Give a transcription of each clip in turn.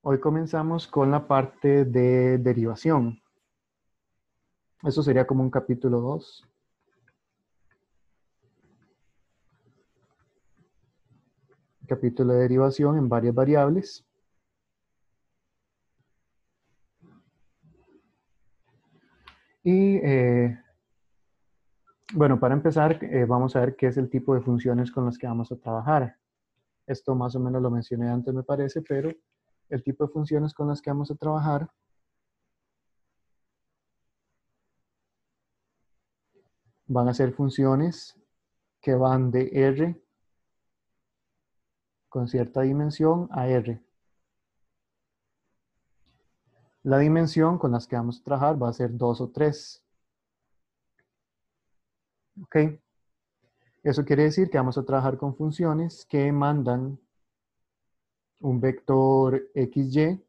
Hoy comenzamos con la parte de derivación. Eso sería como un capítulo 2. Capítulo de derivación en varias variables. Y bueno, para empezar, vamos a ver qué es el tipo de funciones con las que vamos a trabajar. Esto más o menos lo mencioné antes, me parece, pero el tipo de funciones con las que vamos a trabajar van a ser funciones que van de R con cierta dimensión a R. La dimensión con las que vamos a trabajar va a ser 2 o 3. ¿Ok? Eso quiere decir que vamos a trabajar con funciones que mandan un vector XY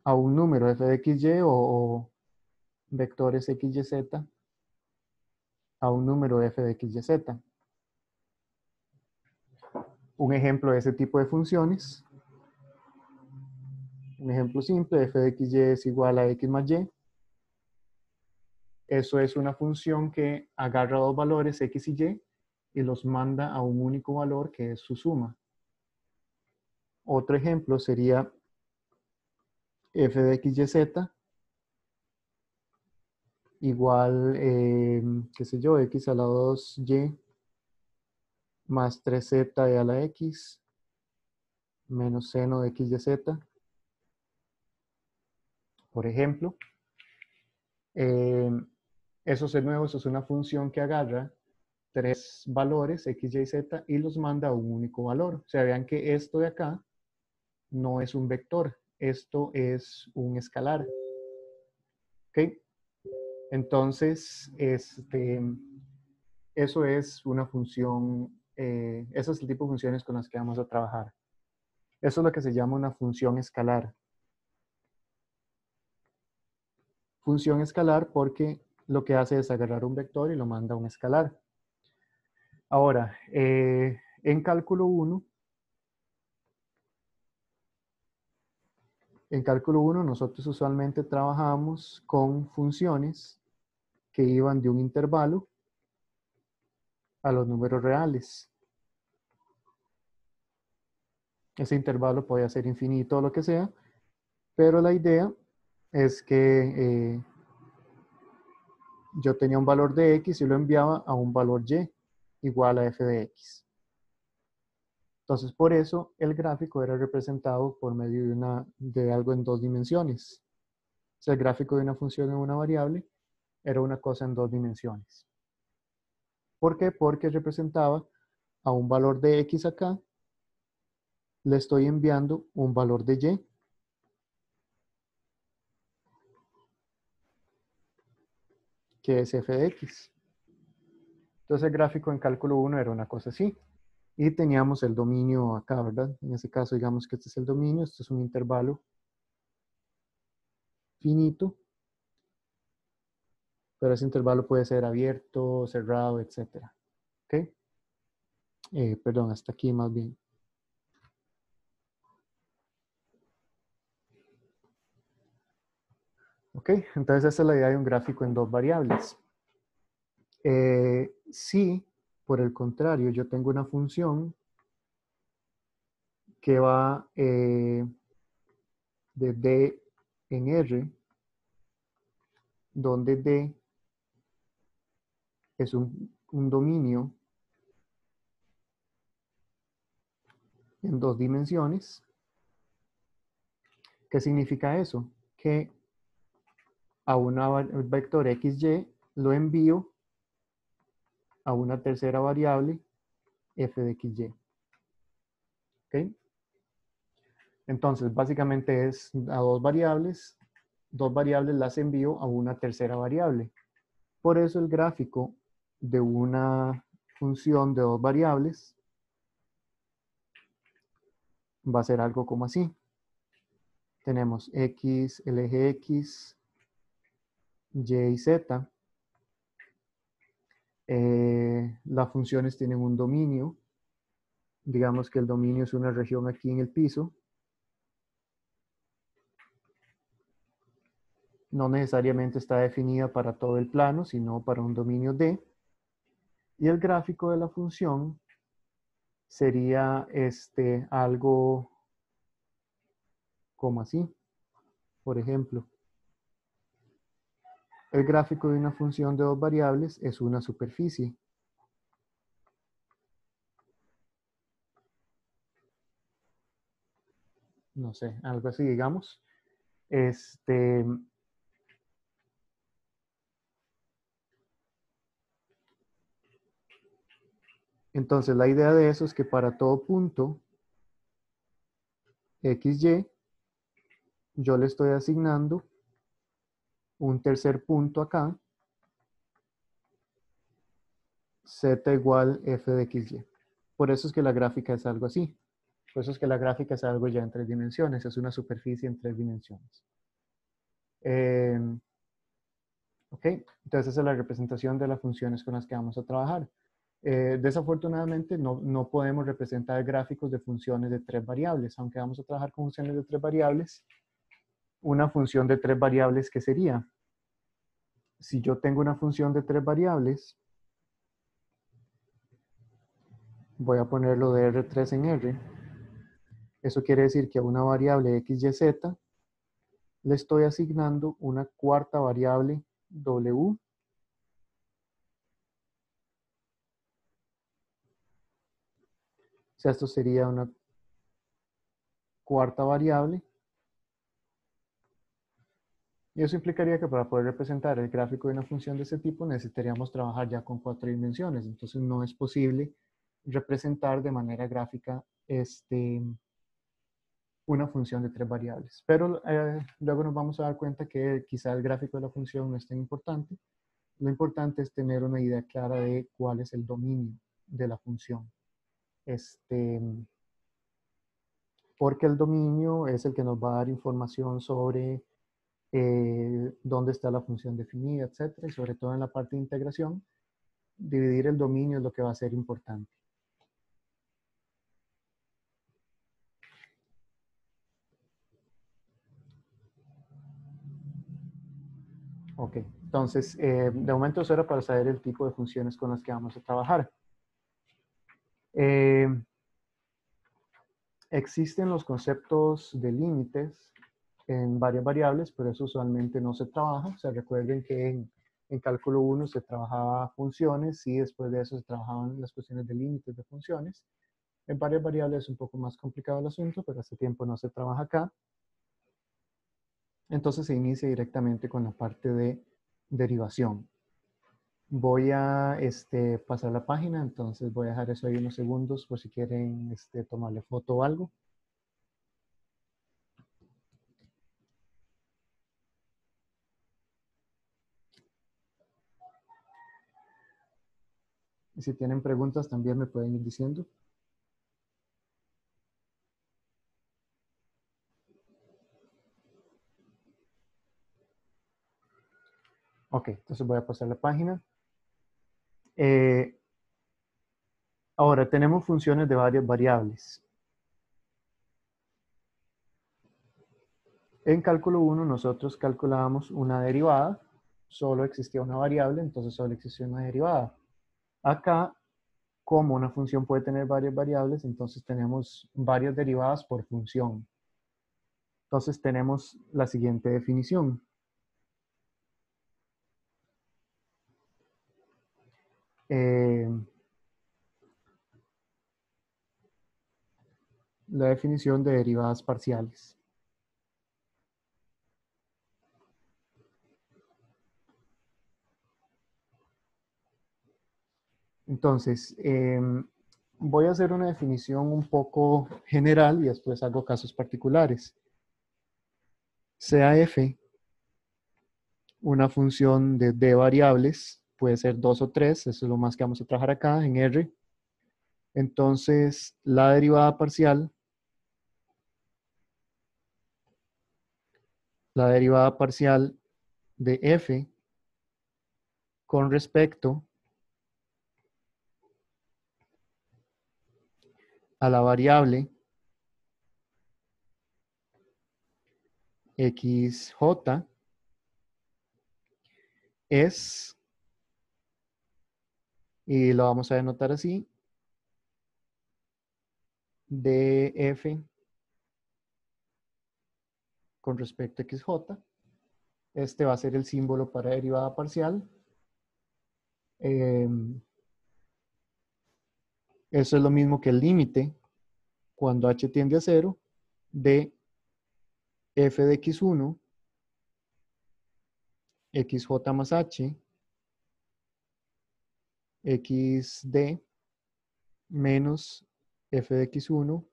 a un número f de XY o vectores XYZ a un número f de XYZ. Un ejemplo de ese tipo de funciones, un ejemplo simple, f de XY es igual a x más y. Eso es una función que agarra dos valores x y y los manda a un único valor que es su suma. Otro ejemplo sería f de XYZ igual, qué sé yo, x a la 2y más 3z a la x menos seno de x y z, por ejemplo. Eh, eso es de nuevo, eso es una función que agarra tres valores, x, y, z, y los manda a un único valor. O sea, vean que esto de acá no es un vector, esto es un escalar. ¿Ok? Entonces, eso es una función, ese es el tipo de funciones con las que vamos a trabajar. Eso es lo que se llama una función escalar. Función escalar porque lo que hace es agarrar un vector y lo manda a un escalar. Ahora, en cálculo 1, nosotros usualmente trabajamos con funciones que iban de un intervalo a los números reales. Ese intervalo puede ser infinito o lo que sea, pero la idea es que yo tenía un valor de x y lo enviaba a un valor y igual a f de x. Entonces, por eso el gráfico era representado por medio de algo en dos dimensiones. O sea, el gráfico de una función en una variable era una cosa en dos dimensiones. ¿Por qué? Porque representaba a un valor de x acá, le estoy enviando un valor de y, que es f de x. Entonces el gráfico en cálculo 1 era una cosa así. Y teníamos el dominio acá, ¿verdad? En ese caso, digamos que este es el dominio, esto es un intervalo finito, pero ese intervalo puede ser abierto, cerrado, etc. ¿Ok? Perdón, hasta aquí más bien. ¿Ok? Entonces esa es la idea de un gráfico en dos variables. Si, por el contrario, yo tengo una función que va de D en R, donde D es un dominio en dos dimensiones. ¿Qué significa eso? Que a un vector XY lo envío a una tercera variable f de XY. ¿Ok? Entonces, básicamente es a dos variables las envío a una tercera variable. Por eso el gráfico de una función de dos variables va a ser algo como así. Tenemos x, el eje x, y y z. Las funciones tienen un dominio Digamos que el dominio es una región aquí en el piso. No necesariamente está definida para todo el plano, sino para un dominio D. Y el gráfico de la función sería algo como así. Por ejemplo, el gráfico de una función de dos variables es una superficie. No sé, algo así, digamos. Entonces, la idea de eso es que para todo punto XY, yo le estoy asignando un tercer punto acá, Z igual F de XY. Por eso es que la gráfica es algo así. Por eso es que la gráfica es algo ya en tres dimensiones, es una superficie en tres dimensiones. Ok, entonces esa es la representación de las funciones con las que vamos a trabajar. Desafortunadamente no podemos representar gráficos de funciones de tres variables, aunque vamos a trabajar con funciones de tres variables. Una función de tres variables, ¿qué sería? Si yo tengo una función de tres variables, voy a ponerlo de R3 en R. Eso quiere decir que a una variable x, y, z le estoy asignando una cuarta variable W. O sea, esto sería una cuarta variable. Y eso implicaría que para poder representar el gráfico de una función de ese tipo necesitaríamos trabajar ya con cuatro dimensiones. Entonces no es posible representar de manera gráfica una función de tres variables. Pero luego nos vamos a dar cuenta que quizá el gráfico de la función no es tan importante. Lo importante es tener una idea clara de cuál es el dominio de la función. Porque el dominio es el que nos va a dar información sobre dónde está la función definida, etcétera, y sobre todo en la parte de integración, dividir el dominio es lo que va a ser importante. Ok, entonces, de momento eso era para saber el tipo de funciones con las que vamos a trabajar. Existen los conceptos de límites en varias variables, pero eso usualmente no se trabaja. O sea, recuerden que en cálculo 1 se trabajaba funciones y después de eso se trabajaban las cuestiones de límites de funciones. En varias variables es un poco más complicado el asunto, pero hace tiempo no se trabaja acá. Entonces se inicia directamente con la parte de derivación. Voy a pasar la página, entonces voy a dejar eso ahí unos segundos por si quieren tomarle foto o algo. Y si tienen preguntas también me pueden ir diciendo. Ok, entonces voy a pasar la página. Ahora tenemos funciones de varias variables. En cálculo 1 nosotros calculábamos una derivada. Solo existía una variable, entonces solo existía una derivada. Acá, como una función puede tener varias variables, entonces tenemos varias derivadas por función. Entonces tenemos la siguiente definición. La definición de derivadas parciales. Entonces, voy a hacer una definición un poco general y después hago casos particulares. Sea f una función de d variables, puede ser 2 o 3, eso es lo más que vamos a trabajar acá en R. Entonces, la derivada parcial de f con respecto a la variable xj es, y lo vamos a denotar así, df con respecto a xj. Este va a ser el símbolo para derivada parcial. Eso es lo mismo que el límite cuando h tiende a 0 de f de x1, xj más h, xd menos f de x1,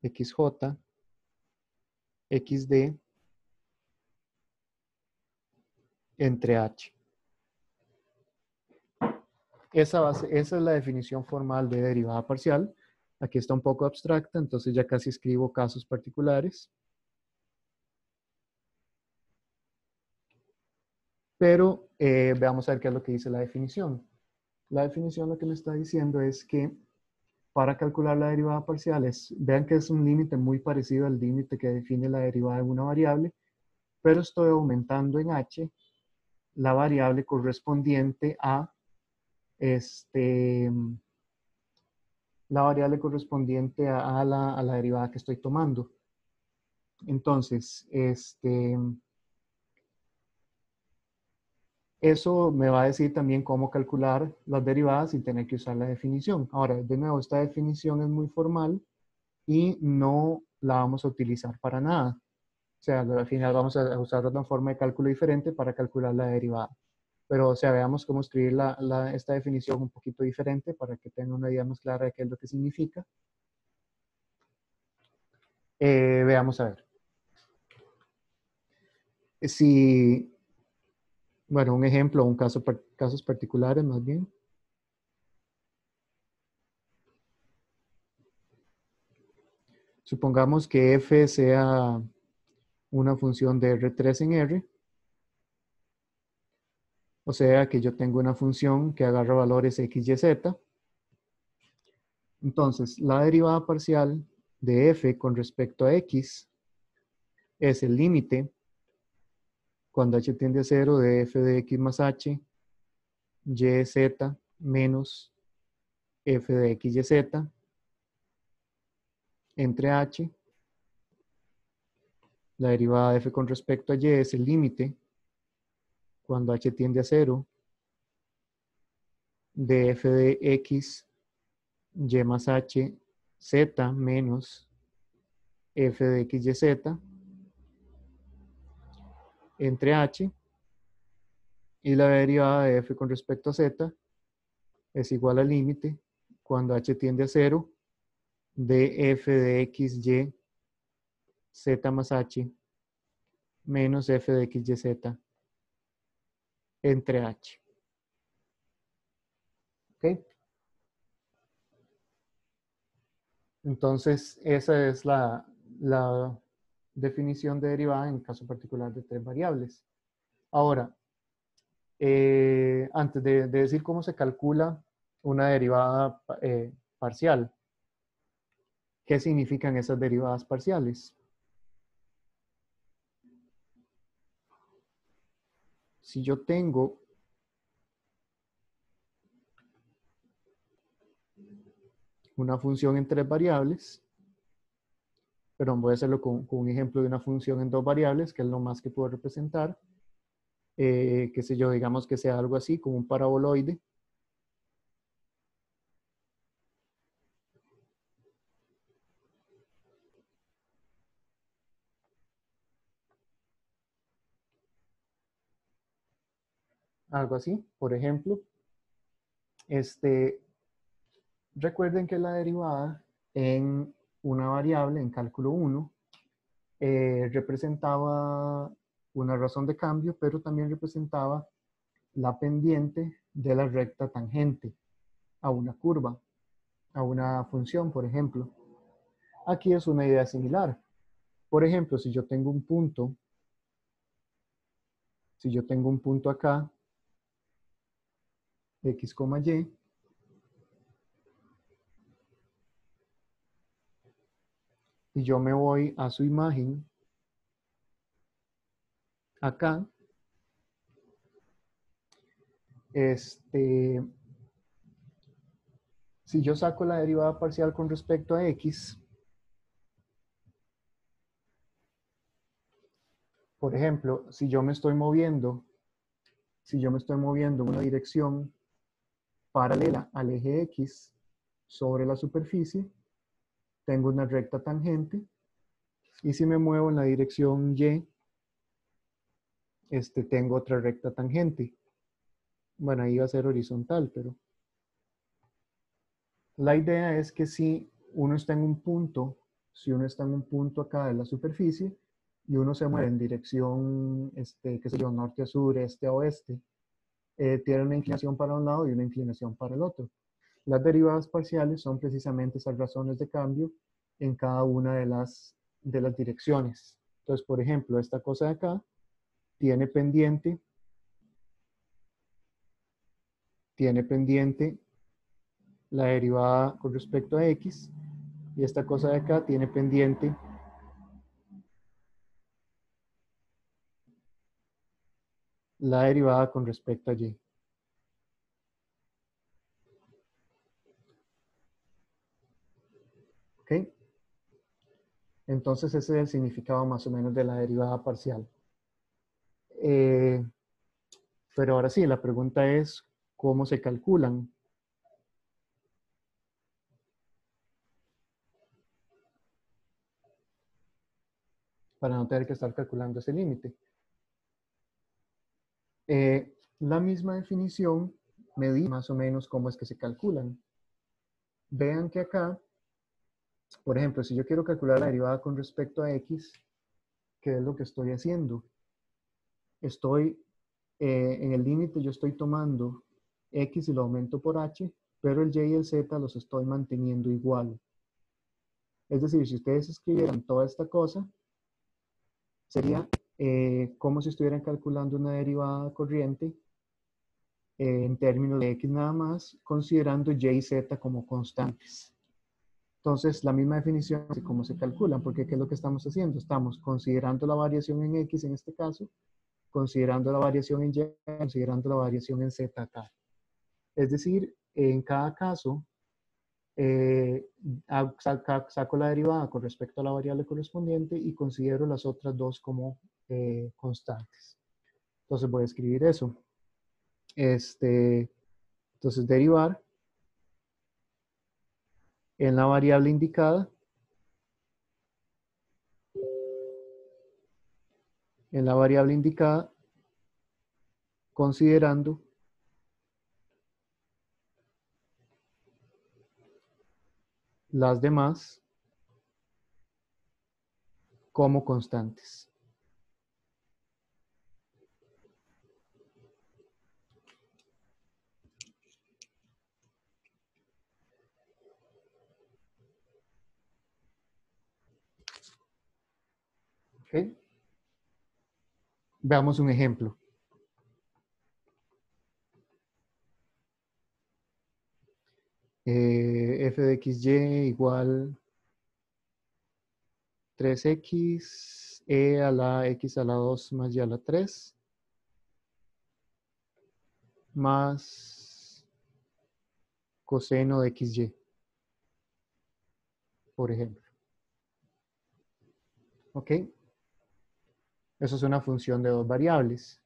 xj, xd entre h. Esa es la definición formal de derivada parcial. Aquí está un poco abstracta, entonces ya casi escribo casos particulares. Pero veamos a ver qué es lo que dice la definición. La definición lo que me está diciendo es que para calcular la derivada parcial, vean que es un límite muy parecido al límite que define la derivada de una variable, pero estoy aumentando en h la variable correspondiente a la variable correspondiente a la derivada que estoy tomando. Entonces, eso me va a decir también cómo calcular las derivadas sin tener que usar la definición. Ahora, de nuevo, esta definición es muy formal y no la vamos a utilizar para nada. O sea, al final vamos a usar otra forma de cálculo diferente para calcular la derivada. Pero, o sea, veamos cómo escribir esta definición un poquito diferente para que tengan una idea más clara de qué es lo que significa. Veamos a ver. Si, bueno, un ejemplo, casos particulares más bien. Supongamos que f sea una función de R3 en R. O sea que yo tengo una función que agarra valores x, y, z. Entonces, la derivada parcial de f con respecto a x es el límite cuando h tiende a 0 de f de x más h, y, z menos f de x, y, z entre h. La derivada de f con respecto a y es el límite cuando h tiende a 0 de f de x, y más h, z menos f de x, y, z entre h, y la derivada de f con respecto a z es igual al límite cuando h tiende a 0 de f de x, y, z más h menos f de x, y, z entre h. ¿Ok? Entonces, esa es la definición de derivada en el caso particular de tres variables. Ahora, antes de decir cómo se calcula una derivada parcial, ¿qué significan esas derivadas parciales? Si yo tengo una función en tres variables, pero voy a hacerlo con un ejemplo de una función en dos variables, que es lo más que puedo representar, qué sé yo, digamos que sea algo así, como un paraboloide. Algo así, por ejemplo. Recuerden que la derivada en una variable, en cálculo 1, representaba una razón de cambio, pero también representaba la pendiente de la recta tangente a una curva, a una función, por ejemplo. Aquí es una idea similar. Por ejemplo, si yo tengo un punto acá, x, y, y yo me voy a su imagen, acá, si yo saco la derivada parcial con respecto a x, por ejemplo, si yo me estoy moviendo en una dirección paralela al eje x sobre la superficie, tengo una recta tangente, y si me muevo en la dirección y, tengo otra recta tangente. Bueno, ahí va a ser horizontal, pero la idea es que si uno está en un punto, acá de la superficie y uno se mueve en dirección, qué sé yo, norte a sur, este a oeste, tiene una inclinación para un lado y una inclinación para el otro. Las derivadas parciales son precisamente esas razones de cambio en cada una de las direcciones. Entonces, por ejemplo, esta cosa de acá tiene pendiente la derivada con respecto a x, y esta cosa de acá tiene pendiente la derivada con respecto a y. ¿Ok? Entonces ese es el significado más o menos de la derivada parcial. Pero ahora sí, la pregunta es, ¿cómo se calculan? Para no tener que estar calculando ese límite. La misma definición me dice más o menos cómo es que se calculan. Vean que acá, por ejemplo, si yo quiero calcular la derivada con respecto a x, ¿qué es lo que estoy haciendo? En el límite yo estoy tomando x y lo aumento por h, pero el y y el z los estoy manteniendo igual. Es decir, si ustedes escribieran toda esta cosa, sería como si estuvieran calculando una derivada corriente en términos de x nada más, considerando y y z como constantes. Entonces, la misma definición de cómo se calculan, porque ¿qué es lo que estamos haciendo? Estamos considerando la variación en x en este caso, considerando la variación en y, considerando la variación en z acá. Es decir, en cada caso, saco la derivada con respecto a la variable correspondiente y considero las otras dos como constantes. Entonces voy a escribir eso. Entonces derivar en la variable indicada, considerando las demás como constantes. ¿Okay? Veamos un ejemplo. F de xy igual 3x, e a la x a la 2 más y a la 3, más coseno de xy, por ejemplo. ¿Ok? Eso es una función de dos variables.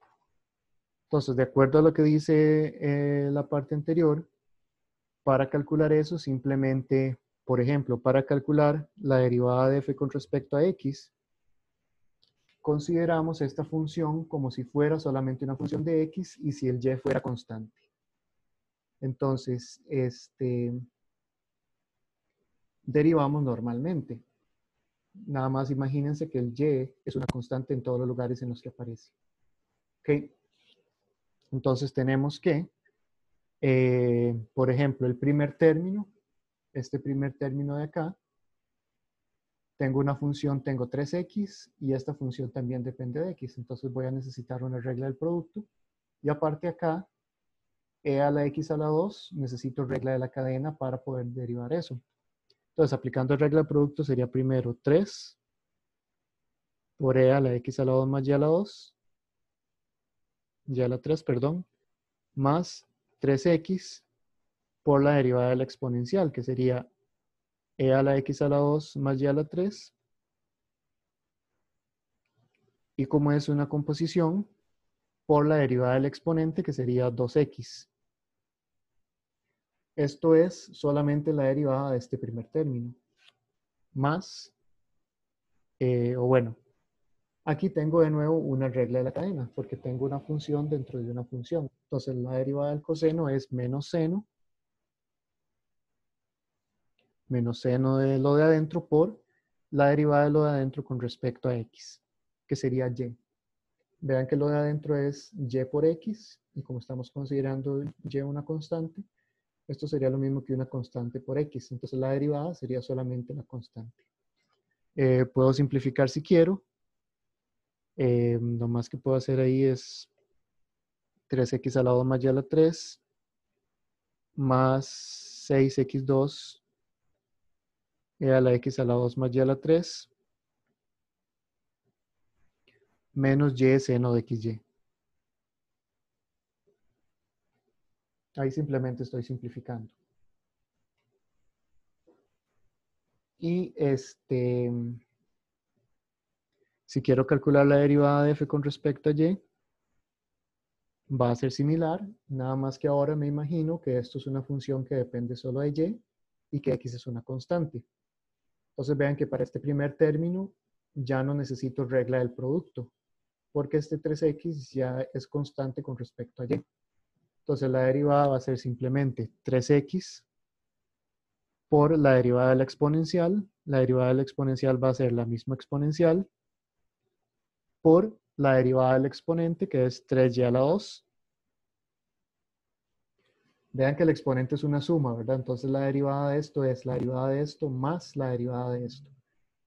Entonces, de acuerdo a lo que dice la parte anterior, para calcular eso, simplemente, por ejemplo, para calcular la derivada de f con respecto a x, consideramos esta función como si fuera solamente una función de x y si el y fuera constante. Entonces, derivamos normalmente. Nada más imagínense que el y es una constante en todos los lugares en los que aparece. ¿Ok? Entonces tenemos que, por ejemplo, el primer término, este primer término de acá, tengo una función, tengo 3x y esta función también depende de x. Entonces voy a necesitar una regla del producto. Y aparte acá, e a la x a la 2, necesito regla de la cadena para poder derivar eso. Entonces, aplicando regla de producto sería primero 3 por e a la x a la 2 más y a la 2, y a la 3, perdón, más 3x por la derivada de la exponencial, que sería e a la x a la 2 más y a la 3. Y como es una composición, por la derivada del exponente, que sería 2x. Esto es solamente la derivada de este primer término. Más, o bueno, aquí tengo de nuevo una regla de la cadena, porque tengo una función dentro de una función. Entonces la derivada del coseno es menos seno de lo de adentro por la derivada de lo de adentro con respecto a x, que sería y. Vean que lo de adentro es y por x, y como estamos considerando y una constante, esto sería lo mismo que una constante por x. Entonces la derivada sería solamente la constante. Puedo simplificar si quiero. Lo más que puedo hacer ahí es 3x a la 2 más y a la 3 más 6x2 e a la x a la 2 más y a la 3 menos y seno de xy. Ahí simplemente estoy simplificando. Y si quiero calcular la derivada de f con respecto a y, va a ser similar, nada más que ahora me imagino que esto es una función que depende solo de y que x es una constante. Entonces vean que para este primer término ya no necesito regla del producto, porque este 3x ya es constante con respecto a y. Entonces la derivada va a ser simplemente 3x por la derivada de la exponencial. La derivada de la exponencial va a ser la misma exponencial por la derivada del exponente, que es 3y a la 2. Vean que el exponente es una suma, ¿verdad? Entonces la derivada de esto es la derivada de esto más la derivada de esto.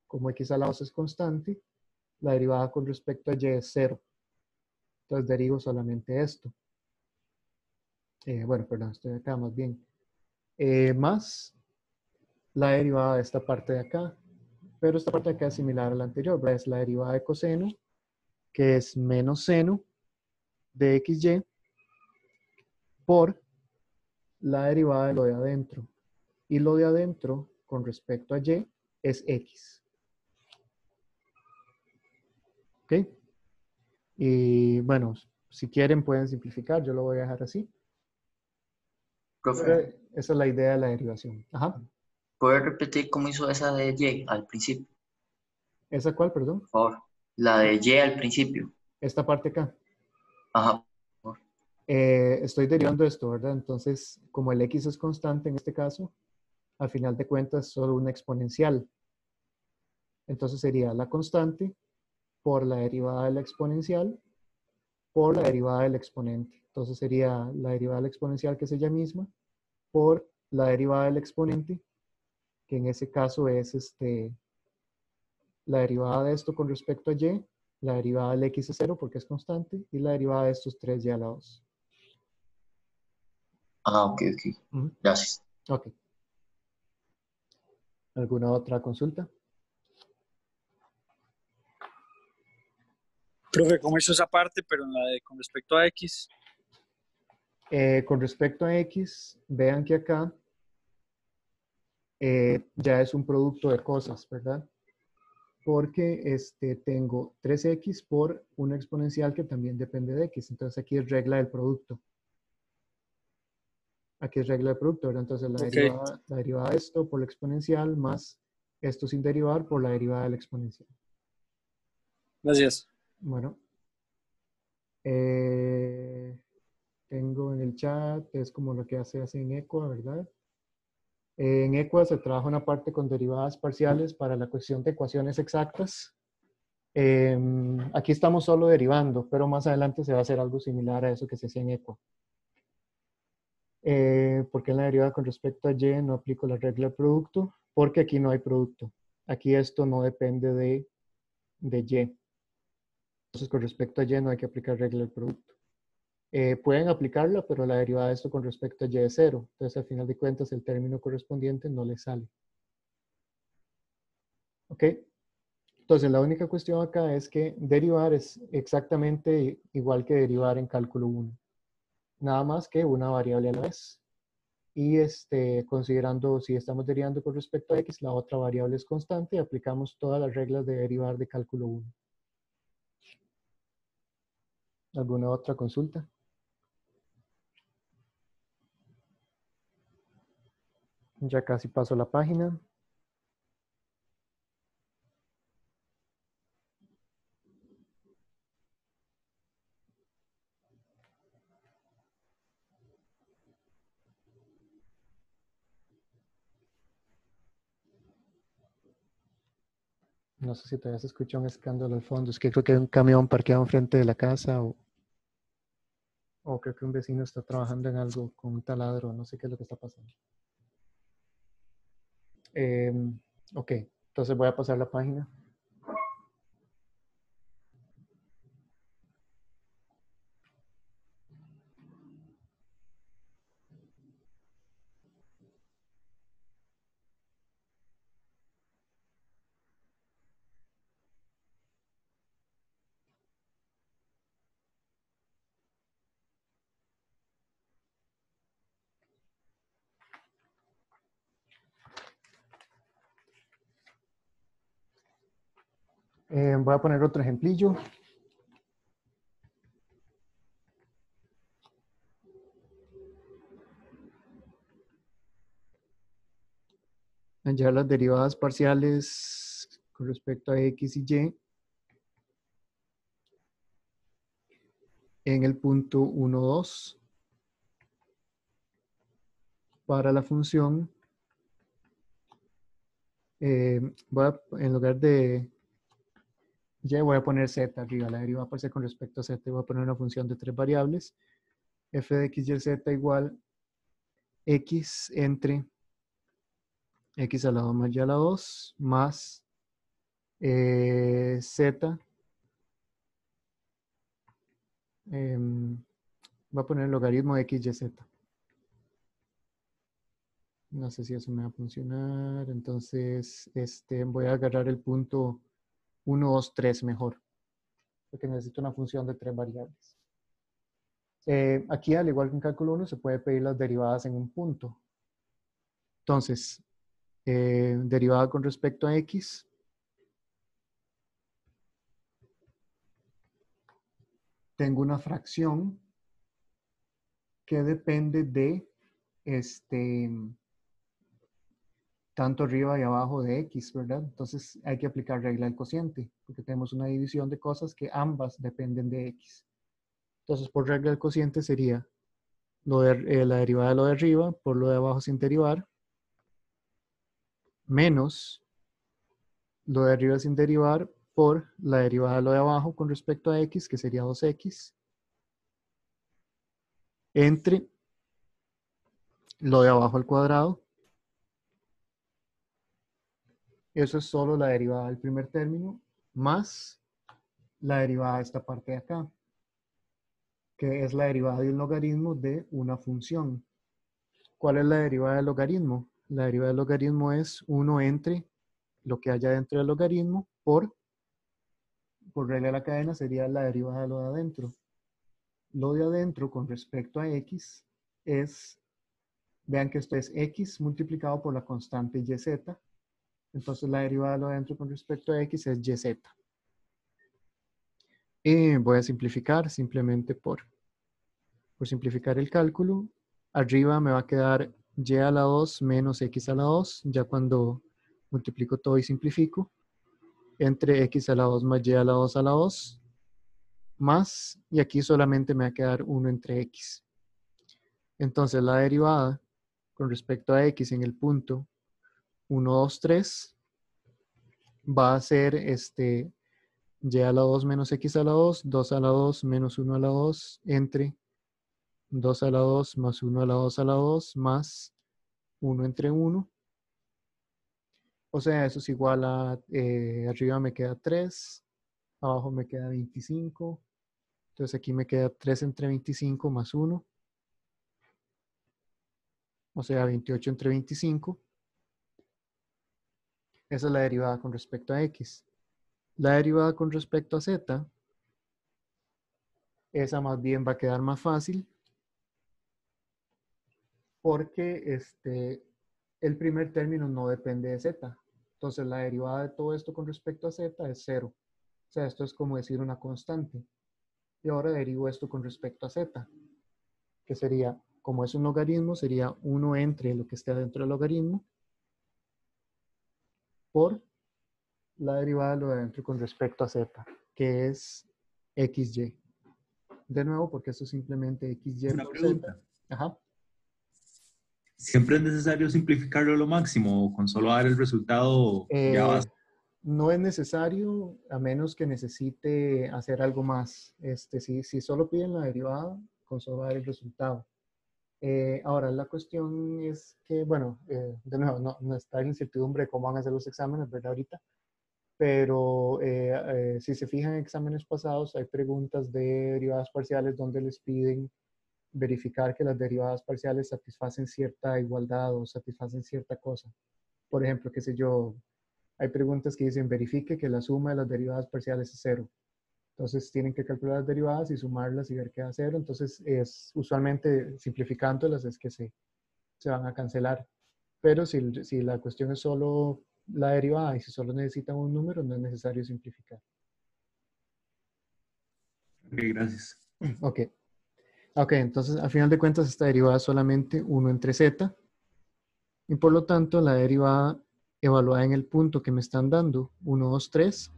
Como x a la 2 es constante, la derivada con respecto a y es 0. Entonces derivo solamente esto. Bueno, perdón, estoy acá más bien. Más la derivada de esta parte de acá. Pero esta parte de acá es similar a la anterior, ¿verdad? Es la derivada de coseno, que es menos seno de xy por la derivada de lo de adentro. Y lo de adentro con respecto a y es x. ¿Ok? Y bueno, si quieren pueden simplificar, yo lo voy a dejar así. Profe, Pero esa es la idea de la derivación. Ajá. ¿puede repetir cómo hizo esa de Y al principio, ¿Esa cuál, perdón? por favor? La de Y al principio. Esta parte acá. Ajá. Por favor. Estoy derivando esto, ¿verdad? Entonces, como el x es constante en este caso, al final de cuentas es solo una exponencial. Entonces sería la constante por la derivada de la exponencial por la derivada del exponente. Entonces sería la derivada del exponencial, que es ella misma, por la derivada del exponente, que en ese caso es la derivada de esto con respecto a y, la derivada del x es 0 porque es constante, y la derivada de estos 3y a la 2. Ah, ok, ok. Gracias. Ok. ¿Alguna otra consulta? Profe, ¿cómo hizo esa parte, pero en la de con respecto a X? Con respecto a x, vean que acá ya es un producto de cosas, ¿verdad? Porque tengo 3x por una exponencial que también depende de x. Entonces aquí es regla del producto. Aquí es regla del producto, ¿verdad? Entonces Ok, la derivada de esto por la exponencial más esto sin derivar por la derivada de la exponencial. gracias. Bueno, tengo en el chat, es como lo que hace en EQUA, ¿verdad? En EQUA se trabaja una parte con derivadas parciales para la cuestión de ecuaciones exactas. Aquí estamos solo derivando, pero más adelante se va a hacer algo similar a eso que se hacía en EQUA. ¿Por qué en la derivada con respecto a y no aplico la regla de producto? Porque aquí no hay producto. Aquí esto no depende de y. Entonces con respecto a y no hay que aplicar regla del producto. Pueden aplicarla, pero la derivada de esto con respecto a y es 0. Entonces al final de cuentas el término correspondiente no le sale. ¿Ok? Entonces, la única cuestión acá es que derivar es exactamente igual que derivar en cálculo 1. Nada más que una variable a la vez. Y considerando si estamos derivando con respecto a x, la otra variable es constante y aplicamos todas las reglas de derivar de cálculo 1. ¿Alguna otra consulta? Ya casi paso la página. No sé si todavía se escucha un escándalo al fondo. Es que creo que hay un camión parqueado enfrente de la casa o creo que un vecino está trabajando en algo con un taladro. No sé qué es lo que está pasando. Ok, entonces voy a pasar la página. Voy a poner otro ejemplillo. Ya las derivadas parciales con respecto a x y y en el punto 1, 2 para la función. En lugar de y voy a poner z arriba, la derivada parcial con respecto a z. Voy a poner una función de 3 variables. F de x y z igual x entre x a la 2 más y a la 2 más z. Voy a poner el logaritmo de x y z. No sé si eso me va a funcionar. Entonces, voy a agarrar el punto 1, 2, 3 mejor. Porque necesito una función de 3 variables. Aquí, al igual que en cálculo 1, se puede pedir las derivadas en un punto. Entonces, derivada con respecto a x. Tengo una fracción que depende de tanto arriba y abajo de x, ¿verdad? Entonces hay que aplicar regla del cociente, porque tenemos una división de cosas que ambas dependen de x. Entonces, por regla del cociente sería la derivada de lo de arriba por lo de abajo sin derivar, menos lo de arriba sin derivar por la derivada de lo de abajo con respecto a x, que sería 2x, entre lo de abajo al cuadrado. Eso es solo la derivada del primer término, más la derivada de esta parte de acá, que es la derivada de un logaritmo de una función. ¿Cuál es la derivada del logaritmo? La derivada del logaritmo es 1 entre lo que haya dentro del logaritmo por regla de la cadena sería la derivada de lo de adentro. Lo de adentro con respecto a x es, vean que esto es x multiplicado por la constante yz. Entonces la derivada de lo de adentro con respecto a x es yz. Y voy a simplificar simplemente por simplificar el cálculo. Arriba me va a quedar y a la 2 menos x a la 2, ya cuando multiplico todo y simplifico, entre x a la 2 más y a la 2 a la 2, más, y aquí solamente me va a quedar 1 entre x. Entonces la derivada con respecto a x en el punto 1, 2, 3 va a ser y a la 2 menos x a la 2, 2 a la 2 menos 1 a la 2, entre 2 a la 2 más 1 a la 2 a la 2 más 1 entre 1. O sea, eso es igual a, arriba me queda 3, abajo me queda 25. Entonces aquí me queda 3 entre 25 más 1. O sea, 28 entre 25. Esa es la derivada con respecto a x. La derivada con respecto a z, esa más bien va a quedar más fácil porque el primer término no depende de z. Entonces la derivada de todo esto con respecto a z es 0. O sea, esto es como decir una constante. Y ahora derivo esto con respecto a z, que sería, como es un logaritmo, sería 1 entre lo que esté dentro del logaritmo por la derivada de lo de adentro con respecto a z, que es xy. De nuevo, porque esto es simplemente xy Una por z. pregunta. Ajá. ¿Siempre es necesario simplificarlo a lo máximo o con solo dar el resultado ya basta? No es necesario, a menos que necesite hacer algo más. Si solo piden la derivada, con solo dar el resultado. Ahora, la cuestión es que, bueno, de nuevo, no está en incertidumbre de cómo van a ser los exámenes, ¿verdad? Ahorita. Pero si se fijan en exámenes pasados, hay preguntas de derivadas parciales donde les piden verificar que las derivadas parciales satisfacen cierta igualdad o satisfacen cierta cosa. Por ejemplo, qué sé yo, hay preguntas que dicen verifique que la suma de las derivadas parciales es 0. Entonces tienen que calcular las derivadas y sumarlas y ver qué da 0. Entonces usualmente simplificándolas es que se van a cancelar. Pero si la cuestión es solo la derivada y si solo necesitan un número, no es necesario simplificar. Ok, gracias. Ok. Ok, entonces al final de cuentas esta derivada es solamente 1 entre z. Y por lo tanto la derivada evaluada en el punto que me están dando, 1, 2, 3,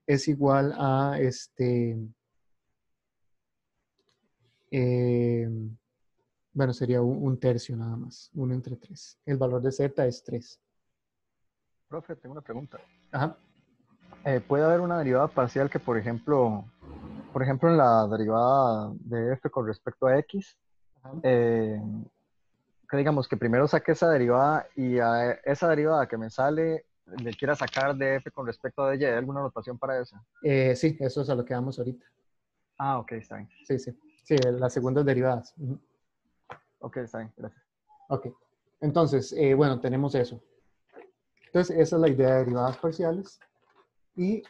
es igual a bueno, sería un tercio nada más, 1 entre 3. El valor de z es 3. Profe, tengo una pregunta. Ajá. ¿Puede haber una derivada parcial que, por ejemplo, en la derivada de f con respecto a x, Ajá. que digamos que primero saque esa derivada y a esa derivada que me sale le quiera sacar de f con respecto a dy? ¿Hay alguna notación para eso? Sí, eso es a lo que vamos ahorita. Ah, ok, está bien. Sí, sí. Sí, las segundas derivadas. Ujú. Ok, está bien, gracias. Ok. Entonces, bueno, tenemos eso. Entonces, esa es la idea de derivadas parciales. Y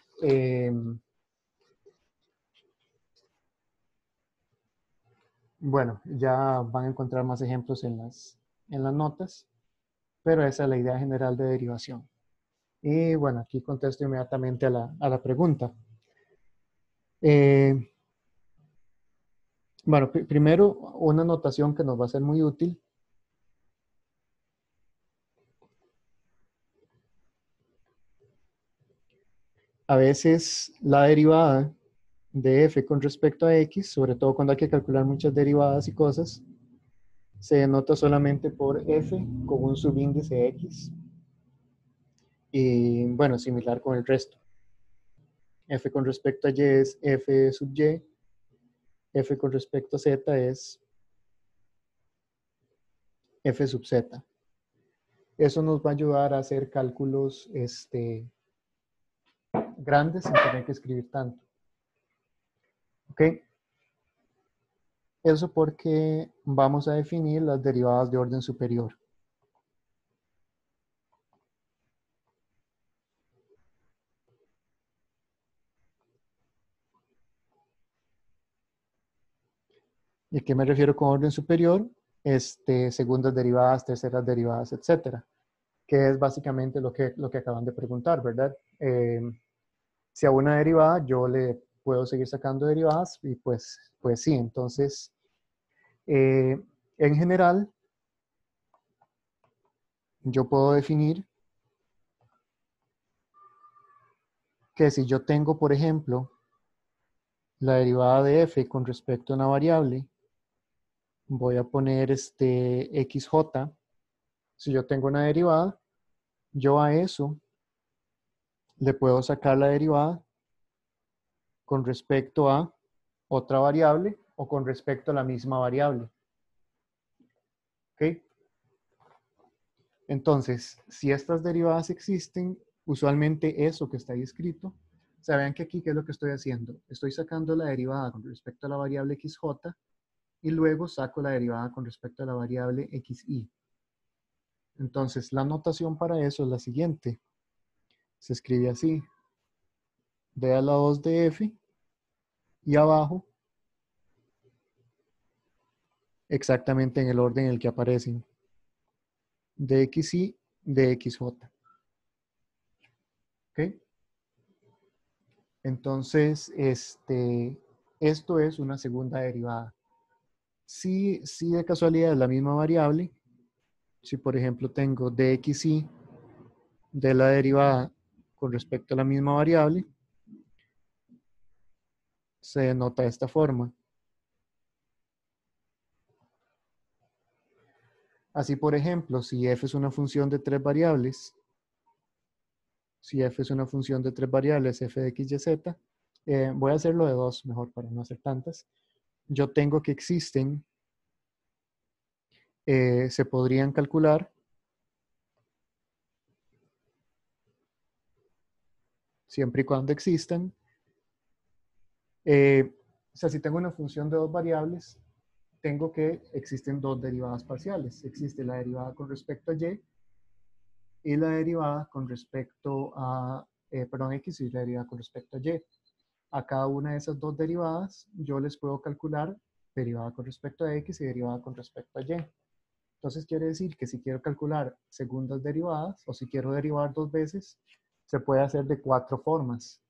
bueno, ya van a encontrar más ejemplos en las notas, pero esa es la idea general de derivación. Y bueno, aquí contesto inmediatamente a la pregunta. Bueno, primero, una notación que nos va a ser muy útil. A veces la derivada de f con respecto a x, sobre todo cuando hay que calcular muchas derivadas y cosas, se denota solamente por f con un subíndice x. Y bueno, similar con el resto. F con respecto a y es f sub y. F con respecto a z es f sub z. Eso nos va a ayudar a hacer cálculos grandes sin tener que escribir tanto. ¿Ok? Eso porque vamos a definir las derivadas de orden superior. ¿Y a qué me refiero con orden superior? Segundas derivadas, terceras derivadas, etcétera. Que es básicamente lo que acaban de preguntar, ¿verdad? Si a una derivada yo le puedo seguir sacando derivadas y pues sí. Entonces, en general, yo puedo definir que si yo tengo, por ejemplo, la derivada de f con respecto a una variable, voy a poner xj. Si yo tengo una derivada, yo a eso le puedo sacar la derivada con respecto a otra variable o con respecto a la misma variable. ¿Ok? Entonces, si estas derivadas existen, usualmente eso que está ahí escrito, saben que aquí, ¿qué es lo que estoy haciendo? Estoy sacando la derivada con respecto a la variable xj y luego saco la derivada con respecto a la variable xy. Entonces, la notación para eso es la siguiente. Se escribe así. D a la 2 de f y abajo, exactamente en el orden en el que aparecen. dxy, dxj. ¿Ok? Entonces, esto es una segunda derivada. Si de casualidad es la misma variable, si por ejemplo tengo dxy de la derivada con respecto a la misma variable, se denota de esta forma. Así, por ejemplo, si f es una función de tres variables, f de x, y, z, voy a hacerlo de dos mejor para no hacer tantas. Yo tengo que existen, se podrían calcular siempre y cuando existan. O sea, si tengo una función de dos variables, tengo que existen dos derivadas parciales. Existe la derivada con respecto a y la derivada con respecto a, x y la derivada con respecto a y. A cada una de esas dos derivadas, yo les puedo calcular derivada con respecto a x y derivada con respecto a y. Entonces quiere decir que si quiero calcular segundas derivadas o si quiero derivar dos veces, se puede hacer de cuatro formas.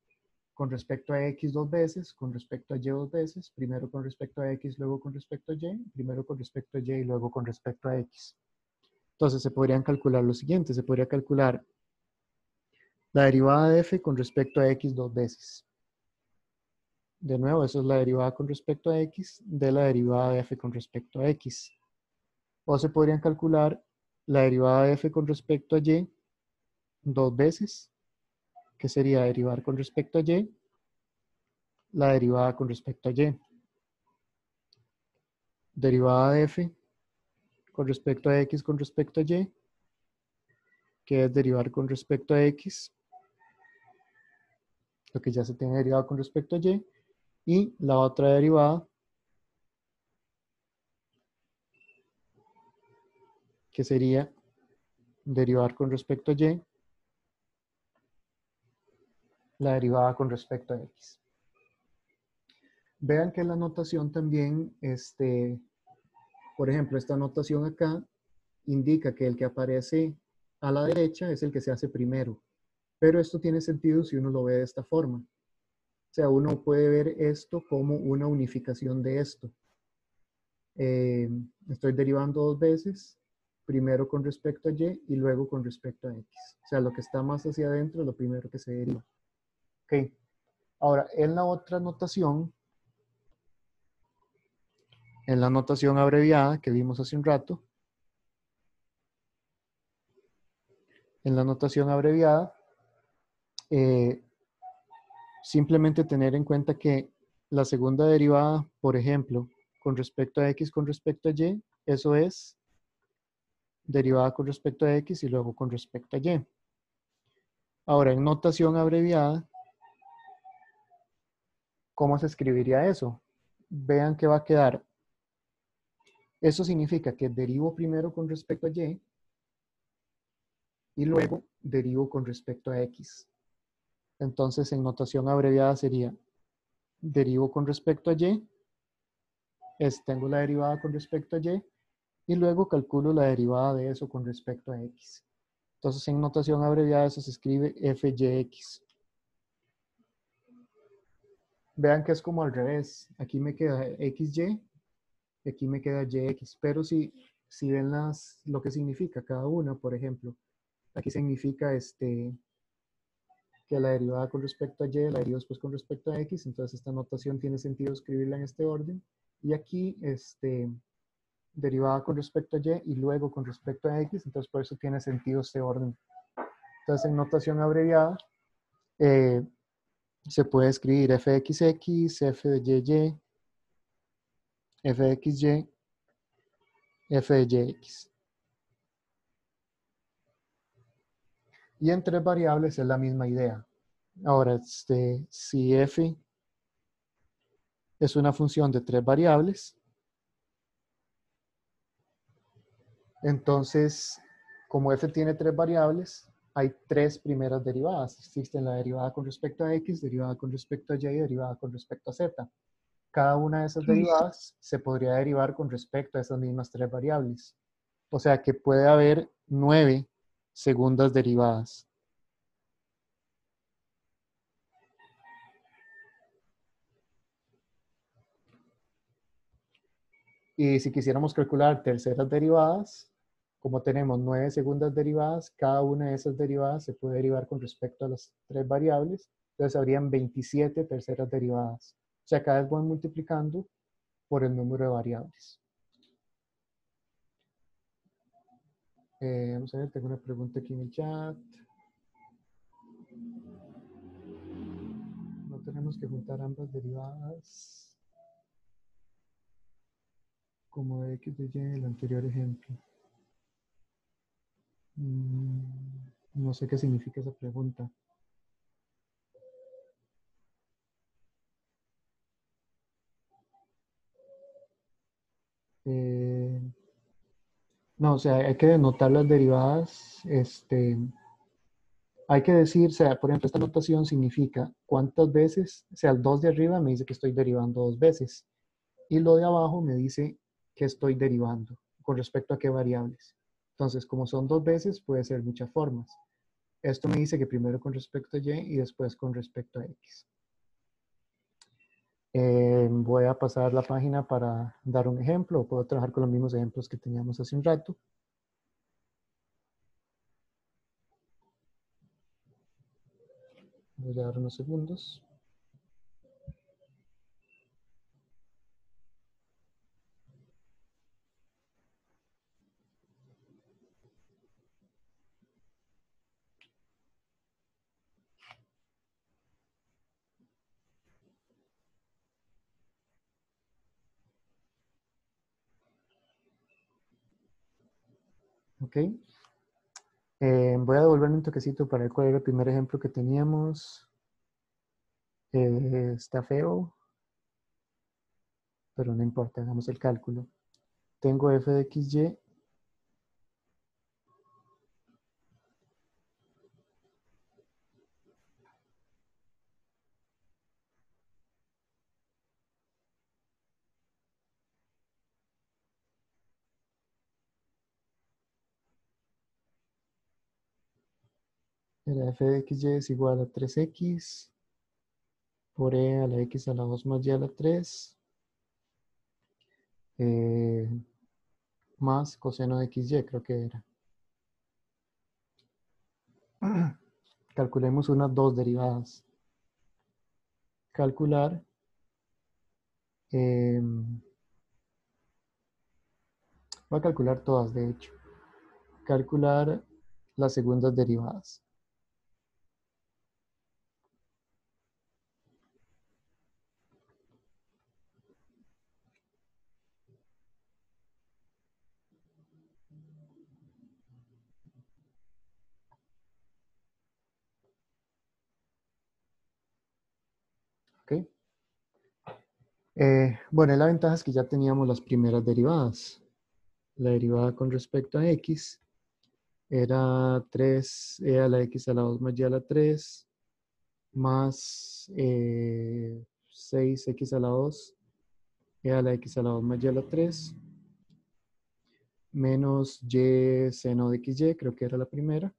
Con respecto a x dos veces, con respecto a y dos veces, primero con respecto a x, luego con respecto a y, primero con respecto a y y luego con respecto a x. Entonces se podrían calcular lo siguiente, se podría calcular la derivada de f con respecto a x dos veces. De nuevo, eso es la derivada con respecto a x de la derivada de f con respecto a x. O se podrían calcular la derivada de f con respecto a y dos veces, que sería derivar con respecto a y, la derivada con respecto a y. Derivada de f con respecto a x con respecto a y, que es derivar con respecto a x, lo que ya se tiene derivado con respecto a y la otra derivada, que sería derivar con respecto a y, la derivada con respecto a x. Vean que la notación también, por ejemplo, esta notación acá indica que el que aparece a la derecha es el que se hace primero. Pero esto tiene sentido si uno lo ve de esta forma. O sea, uno puede ver esto como una unificación de esto. Estoy derivando dos veces, primero con respecto a y y luego con respecto a x. O sea, lo que está más hacia adentro es lo primero que se deriva. Ok. Ahora, en la otra notación, en la notación abreviada que vimos hace un rato, en la notación abreviada, simplemente tener en cuenta que la segunda derivada, por ejemplo, con respecto a x con respecto a y, eso es derivada con respecto a x y luego con respecto a y. Ahora, en notación abreviada, ¿cómo se escribiría eso? Vean que va a quedar. Eso significa que derivo primero con respecto a y luego derivo con respecto a x. Entonces, en notación abreviada sería derivo con respecto a y, tengo la derivada con respecto a y luego calculo la derivada de eso con respecto a x. Entonces, en notación abreviada eso se escribe fyx. Vean que es como al revés. Aquí me queda xy y aquí me queda yx. Pero si ven lo que significa cada una, por ejemplo, aquí significa que la derivada con respecto a y, la deriva después con respecto a x, entonces esta notación tiene sentido escribirla en este orden. Y aquí, derivada con respecto a y luego con respecto a x, entonces por eso tiene sentido este orden. Entonces en notación abreviada, se puede escribir f de xx, f de y, f de xy, f de yx. Y en tres variables es la misma idea. Ahora, si f es una función de tres variables, entonces como f tiene tres variables, hay tres primeras derivadas. Existen la derivada con respecto a x, derivada con respecto a y, derivada con respecto a z. Cada una de esas derivadas se podría derivar con respecto a esas mismas tres variables. O sea que puede haber 9 segundas derivadas. Y si quisiéramos calcular terceras derivadas, como tenemos 9 segundas derivadas, cada una de esas derivadas se puede derivar con respecto a las tres variables. Entonces habrían 27 terceras derivadas. O sea, cada vez voy multiplicando por el número de variables. Vamos a ver, tengo una pregunta aquí en el chat. No tenemos que juntar ambas derivadas como de x de y en el anterior ejemplo. No sé qué significa esa pregunta. No, o sea, hay que denotar las derivadas. Hay que decir, o sea, por ejemplo, esta notación significa cuántas veces, o sea, el 2 de arriba me dice que estoy derivando 2 veces. Y lo de abajo me dice que estoy derivando, con respecto a qué variables. Entonces, como son 2 veces, puede ser muchas formas. Esto me dice que primero con respecto a y y después con respecto a x. Voy a pasar la página para dar un ejemplo, o puedo trabajar con los mismos ejemplos que teníamos hace un rato. Voy a dar unos segundos. Ok. Voy a devolverme un toquecito para ver cuál era el primer ejemplo que teníamos. Está feo, pero no importa, hagamos el cálculo. Tengo f de xy. Era f de xy es igual a 3x por e a la x a la 2 más y a la 3 más coseno de xy, creo que era. Calculemos unas dos derivadas. Calcular voy a calcular todas, de hecho. Calcular las segundas derivadas. ¿Ok? Bueno, la ventaja es que ya teníamos las primeras derivadas. La derivada con respecto a x era 3e a la x a la 2 más y a la 3 más 6x a la 2 e a la x a la 2 más y a la 3 menos y seno de xy, creo que era la primera.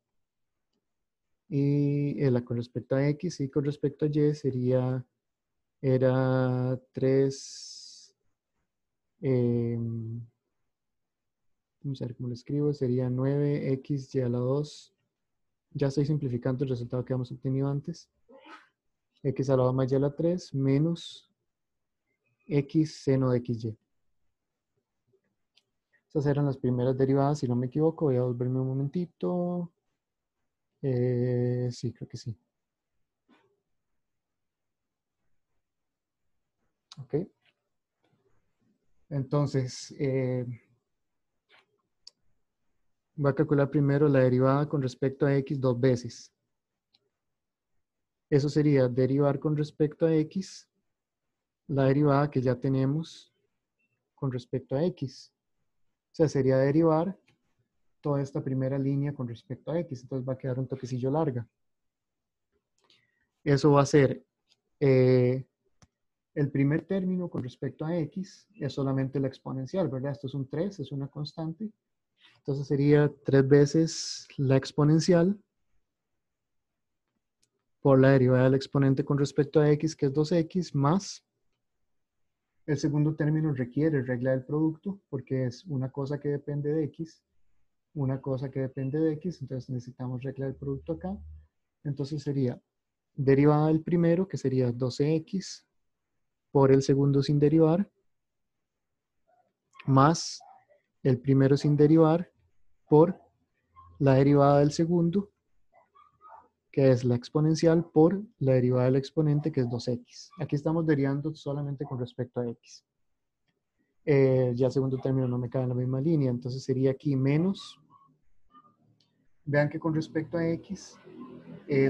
Y la con respecto a x y con respecto a y sería, era 3, vamos a ver cómo lo escribo, sería 9xy a la 2. Ya estoy simplificando el resultado que habíamos obtenido antes. X a la 2 más y a la 3 menos x seno de xy. Esas eran las primeras derivadas, si no me equivoco. Voy a volverme un momentito. Sí, creo que sí. Ok. Entonces, voy a calcular primero la derivada con respecto a x dos veces. Eso sería derivar con respecto a x la derivada que ya tenemos con respecto a x. O sea, sería derivar toda esta primera línea con respecto a x, entonces va a quedar un toquecillo larga. Eso va a ser el primer término con respecto a x es solamente la exponencial, ¿verdad? Esto es un 3, es una constante. Entonces sería 3 veces la exponencial por la derivada del exponente con respecto a x, que es 2x, más el segundo término requiere regla del producto, porque es una cosa que depende de x, una cosa que depende de x, entonces necesitamos regla del producto acá. Entonces sería derivada del primero, que sería 12x, por el segundo sin derivar, más el primero sin derivar, por la derivada del segundo, que es la exponencial, por la derivada del exponente, que es 2x. Aquí estamos derivando solamente con respecto a x. Ya el segundo término no me cabe en la misma línea, entonces sería aquí menos. Vean que con respecto a x,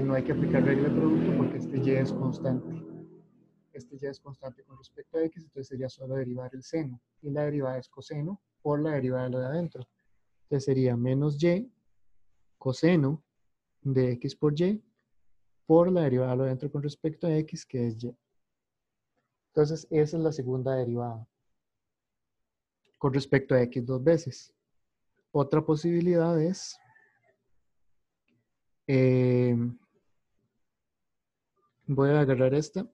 no hay que aplicar regla de producto porque este y es constante. Este y es constante con respecto a x, entonces sería solo derivar el seno. Y la derivada es coseno por la derivada de lo de adentro. Entonces sería menos y coseno de x por y por la derivada de lo de adentro con respecto a x, que es y. Entonces esa es la segunda derivada con respecto a x dos veces. Otra posibilidad es voy a agarrar esta,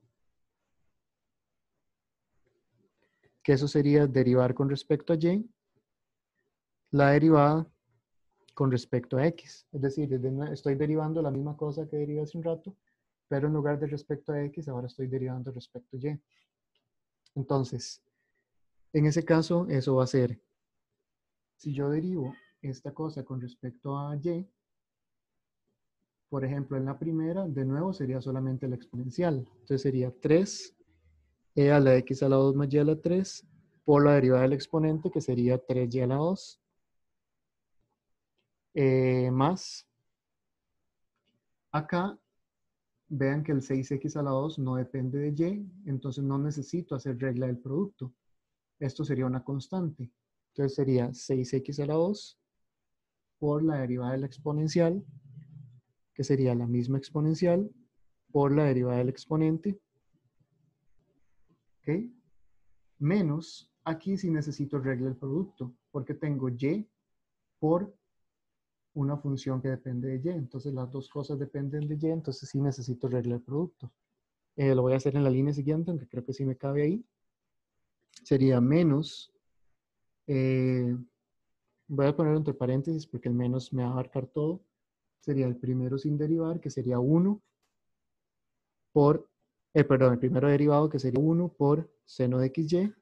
que eso sería derivar con respecto a y, la derivada con respecto a x. Es decir, estoy derivando la misma cosa que derivé hace un rato, pero en lugar de respecto a x, ahora estoy derivando respecto a y. Entonces, en ese caso, eso va a ser, si yo derivo esta cosa con respecto a y, por ejemplo, en la primera, de nuevo, sería solamente la exponencial. Entonces sería 3 e a la x a la 2 más y a la 3 por la derivada del exponente, que sería 3y a la 2, más, acá, vean que el 6x a la 2 no depende de y, entonces no necesito hacer regla del producto. Esto sería una constante. Entonces sería 6x a la 2 por la derivada de la exponencial, que sería la misma exponencial, por la derivada del exponente, ¿ok? Menos, aquí sí necesito regla del producto, porque tengo y por una función que depende de y. Entonces las dos cosas dependen de y, entonces sí necesito regla del producto. Lo voy a hacer en la línea siguiente, aunque creo que sí me cabe ahí. Sería menos, voy a poner entre paréntesis porque el menos me va a abarcar todo. Sería el primero sin derivar, que sería 1 por, perdón, el primero derivado, que sería 1 por seno de xy,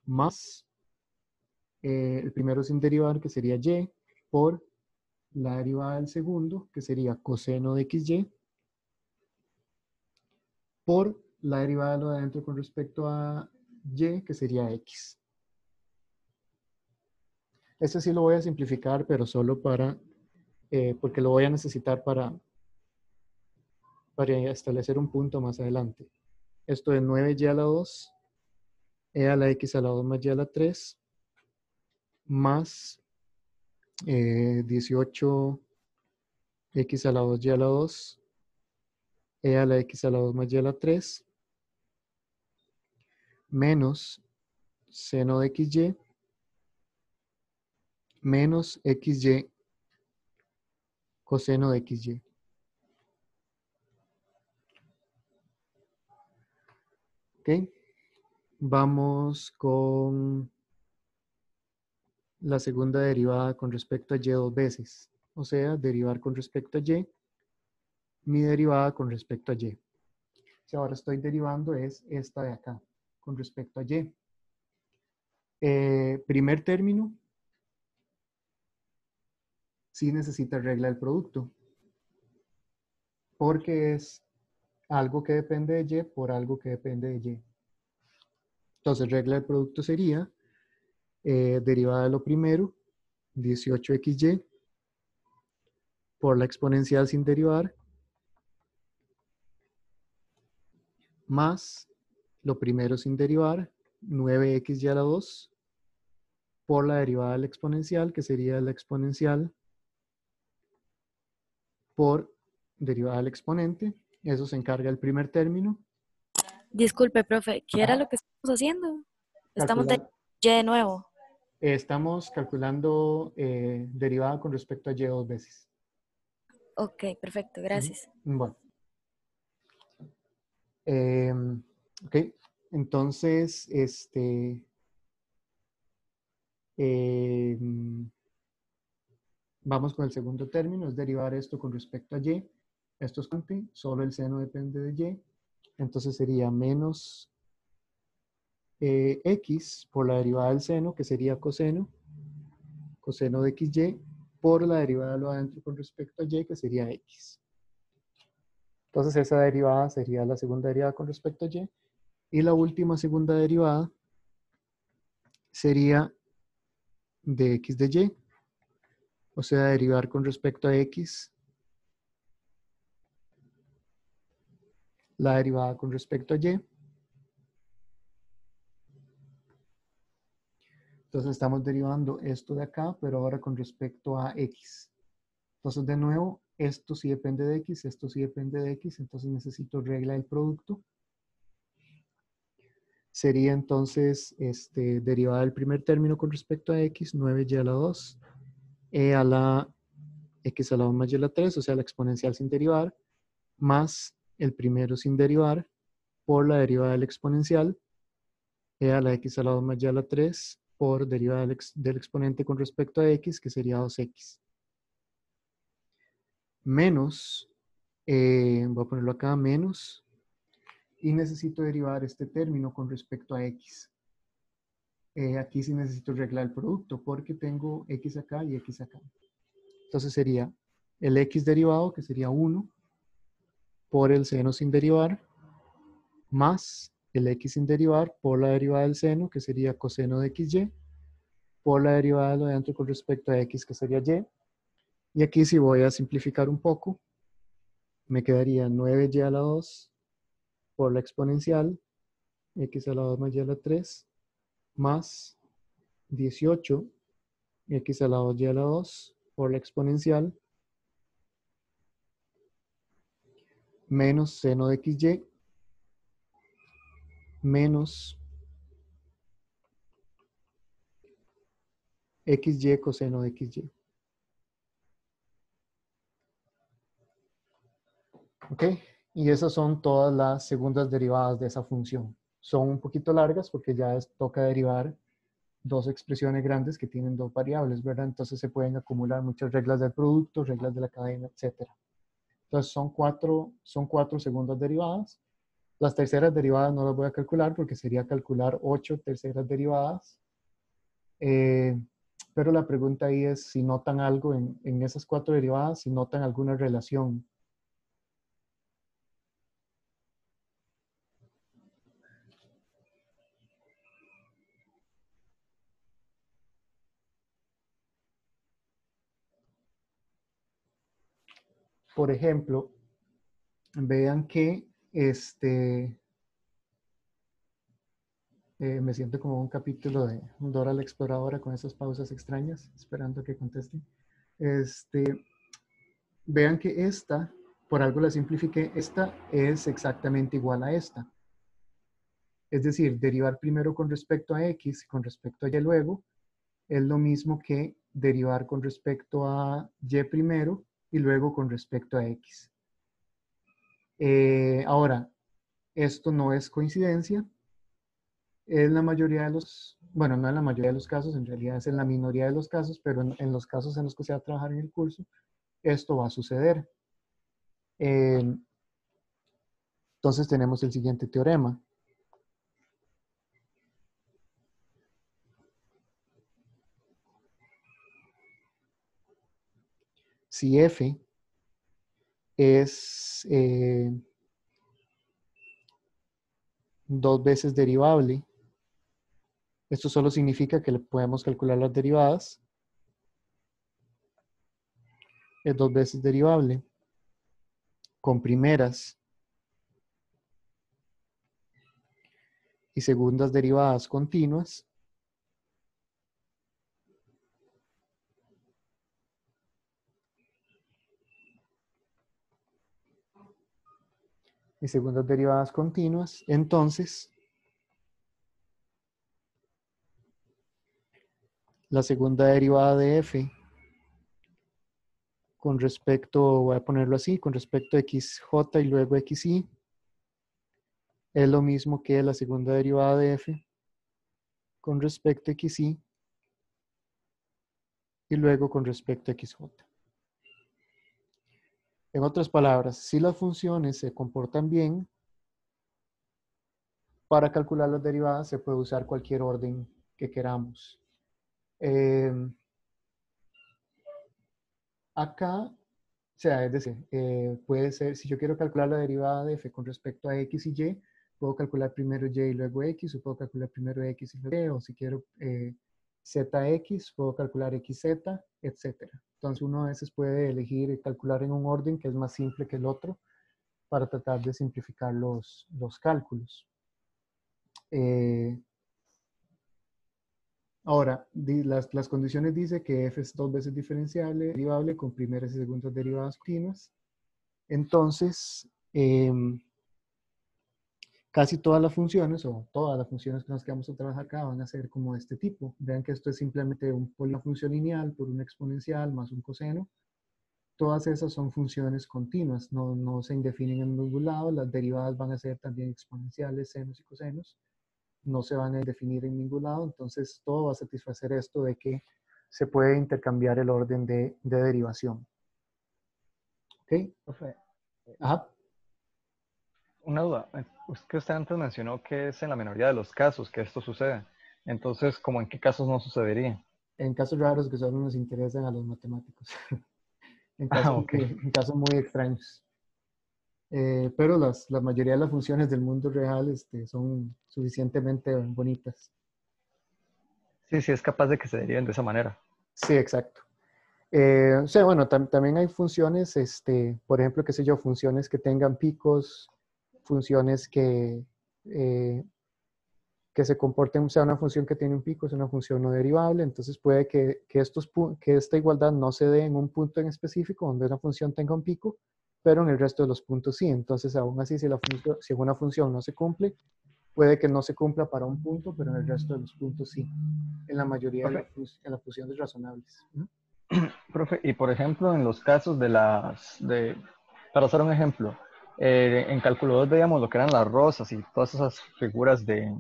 más el primero sin derivar, que sería y, por la derivada del segundo, que sería coseno de xy, por la derivada de lo de adentro con respecto a y, que sería x. Este sí lo voy a simplificar, pero solo para, porque lo voy a necesitar para establecer un punto más adelante. Esto es 9y a la 2, e a la x a la 2 más y a la 3, más 18x a la 2 y a la 2, e a la x a la 2 más y a la 3, menos seno de xy, menos xy coseno de xy. ¿Ok? Vamos con la segunda derivada con respecto a y dos veces. O sea, derivar con respecto a y, mi derivada con respecto a y. Si ahora estoy derivando es esta de acá, con respecto a y. Primer término, sí necesita regla del producto, porque es algo que depende de y por algo que depende de y. Entonces, regla del producto sería derivada de lo primero, 18xy, por la exponencial sin derivar, más lo primero sin derivar, 9xy a la 2, por la derivada del exponencial, que sería la exponencial por derivada del exponente. Eso se encarga el primer término. Disculpe, profe, ¿qué era Ajá. lo que estamos haciendo? Estamos Calcular- de Y de nuevo. Estamos calculando derivada con respecto a y dos veces. Ok, perfecto, gracias. Bueno. Ok, entonces, vamos con el segundo término, es derivar esto con respecto a y. Esto es constante, solo el seno depende de y. Entonces sería menos x por la derivada del seno, que sería coseno de xy, por la derivada de lo adentro con respecto a y, que sería x. Entonces esa derivada sería la segunda derivada con respecto a y. Y la última segunda derivada sería de x de y. O sea, derivar con respecto a x la derivada con respecto a y. Entonces estamos derivando esto de acá, pero ahora con respecto a x. Entonces de nuevo, esto sí depende de x, esto sí depende de x, entonces necesito regla del producto. Sería entonces derivada del primer término con respecto a x, 9y a la 2, e a la x a la 2 más y a la 3, o sea, la exponencial sin derivar, más el primero sin derivar, por la derivada del exponencial, e a la x a la 2 más y a la 3, por derivada del exponente con respecto a x, que sería 2x. Menos, voy a ponerlo acá, menos, y necesito derivar este término con respecto a x. Aquí sí necesito arreglar el producto, porque tengo x acá y x acá. Entonces sería el x derivado, que sería 1, por el seno sin derivar, más el x sin derivar por la derivada del seno, que sería coseno de xy, por la derivada de lo de dentro con respecto a x, que sería y. Y aquí si voy a simplificar un poco, me quedaría 9y a la 2 por la exponencial, x a la 2 más y a la 3, más 18, x a la 2y a la 2 por la exponencial, menos seno de xy, menos xy coseno de xy. ¿Ok? Y esas son todas las segundas derivadas de esa función. Son un poquito largas porque ya toca derivar dos expresiones grandes que tienen dos variables, ¿verdad? Entonces se pueden acumular muchas reglas del producto, reglas de la cadena, etc. Entonces son cuatro segundas derivadas. Las terceras derivadas no las voy a calcular porque sería calcular 8 terceras derivadas. Pero la pregunta ahí es si notan algo en esas 4 derivadas, si notan alguna relación. Por ejemplo, vean que me siento como un capítulo de Dora la Exploradora con esas pausas extrañas, esperando a que conteste. Vean que esta, por algo la simplifiqué, esta es exactamente igual a esta. Es decir, derivar primero con respecto a x y con respecto a y luego es lo mismo que derivar con respecto a y primero y luego con respecto a x. Ahora, esto no es coincidencia. En la mayoría de los, bueno, no en la mayoría de los casos, en realidad es en la minoría de los casos, pero en los casos en los que se va a trabajar en el curso, esto va a suceder. Entonces tenemos el siguiente teorema. Si f es 2 veces derivable, esto solo significa que le podemos calcular las derivadas. Es 2 veces derivable con primeras y segundas derivadas continuas. y segundas derivadas continuas, entonces la segunda derivada de f con respecto, voy a ponerlo así, con respecto a xj y luego xi, es lo mismo que la segunda derivada de f con respecto a xi y luego con respecto a xj. En otras palabras, si las funciones se comportan bien, para calcular las derivadas se puede usar cualquier orden que queramos. Acá, o sea, es decir, puede ser, si yo quiero calcular la derivada de f con respecto a x y y, puedo calcular primero y y luego x, o puedo calcular primero x y luego y, o si quiero zx, puedo calcular xz, etc. Entonces uno a veces puede elegir calcular en un orden que es más simple que el otro para tratar de simplificar los cálculos. Ahora, las condiciones dice que f es 2 veces diferenciable, derivable con primeras y segundas derivadas continuas. Entonces, casi todas las funciones, o todas las funciones con las que vamos a trabajar acá van a ser como de este tipo. Vean que esto es simplemente una función lineal por una exponencial más un coseno. Todas esas son funciones continuas, no se indefinen en ningún lado. Las derivadas van a ser también exponenciales, senos y cosenos. No se van a definir en ningún lado, entonces todo va a satisfacer esto de que se puede intercambiar el orden de derivación. ¿Ok? Profe, Ajá. una duda. Es que usted antes mencionó que es en la mayoría de los casos que esto sucede. Entonces, ¿cómo en qué casos no sucedería? En casos raros que solo nos interesan a los matemáticos. Ah, ok. En casos muy extraños. Pero la mayoría de las funciones del mundo real son suficientemente bonitas. Sí, sí, es capaz de que se deriven de esa manera. Sí, exacto. O sea, bueno, también hay funciones, por ejemplo, qué sé yo, funciones que tengan picos, funciones eh, que se comporten, o sea, una función que tiene un pico es una función no derivable, entonces puede que esta igualdad no se dé en un punto en específico donde una función tenga un pico, pero en el resto de los puntos sí. Entonces, aún así, si una función no se cumple, puede que no se cumpla para un punto, pero en el resto de los puntos sí. En la mayoría de Profe, las funciones razonables. ¿Mm? profe, y por ejemplo, en los casos para hacer un ejemplo, en cálculo 2 veíamos lo que eran las rosas y todas esas figuras de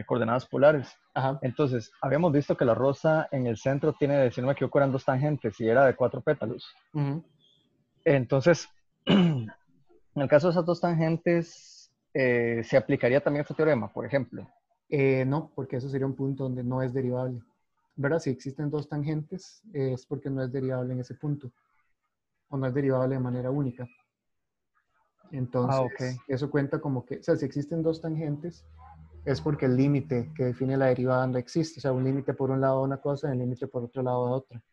coordenadas polares. Ajá. Entonces, habíamos visto que la rosa en el centro tiene, si no me equivoco, eran 2 tangentes y era de 4 pétalos. Ujú. Entonces, en el caso de esas 2 tangentes, se aplicaría también este teorema, por ejemplo. No, porque eso sería un punto donde no es derivable. ¿Verdad? Si existen dos tangentes, es porque no es derivable en ese punto, o no es derivable de manera única. Ah, ok. Entonces, eso cuenta como que, o sea, si existen dos tangentes, es porque el límite que define la derivada no existe. O sea, un límite por un lado de una cosa y un límite por otro lado de otra.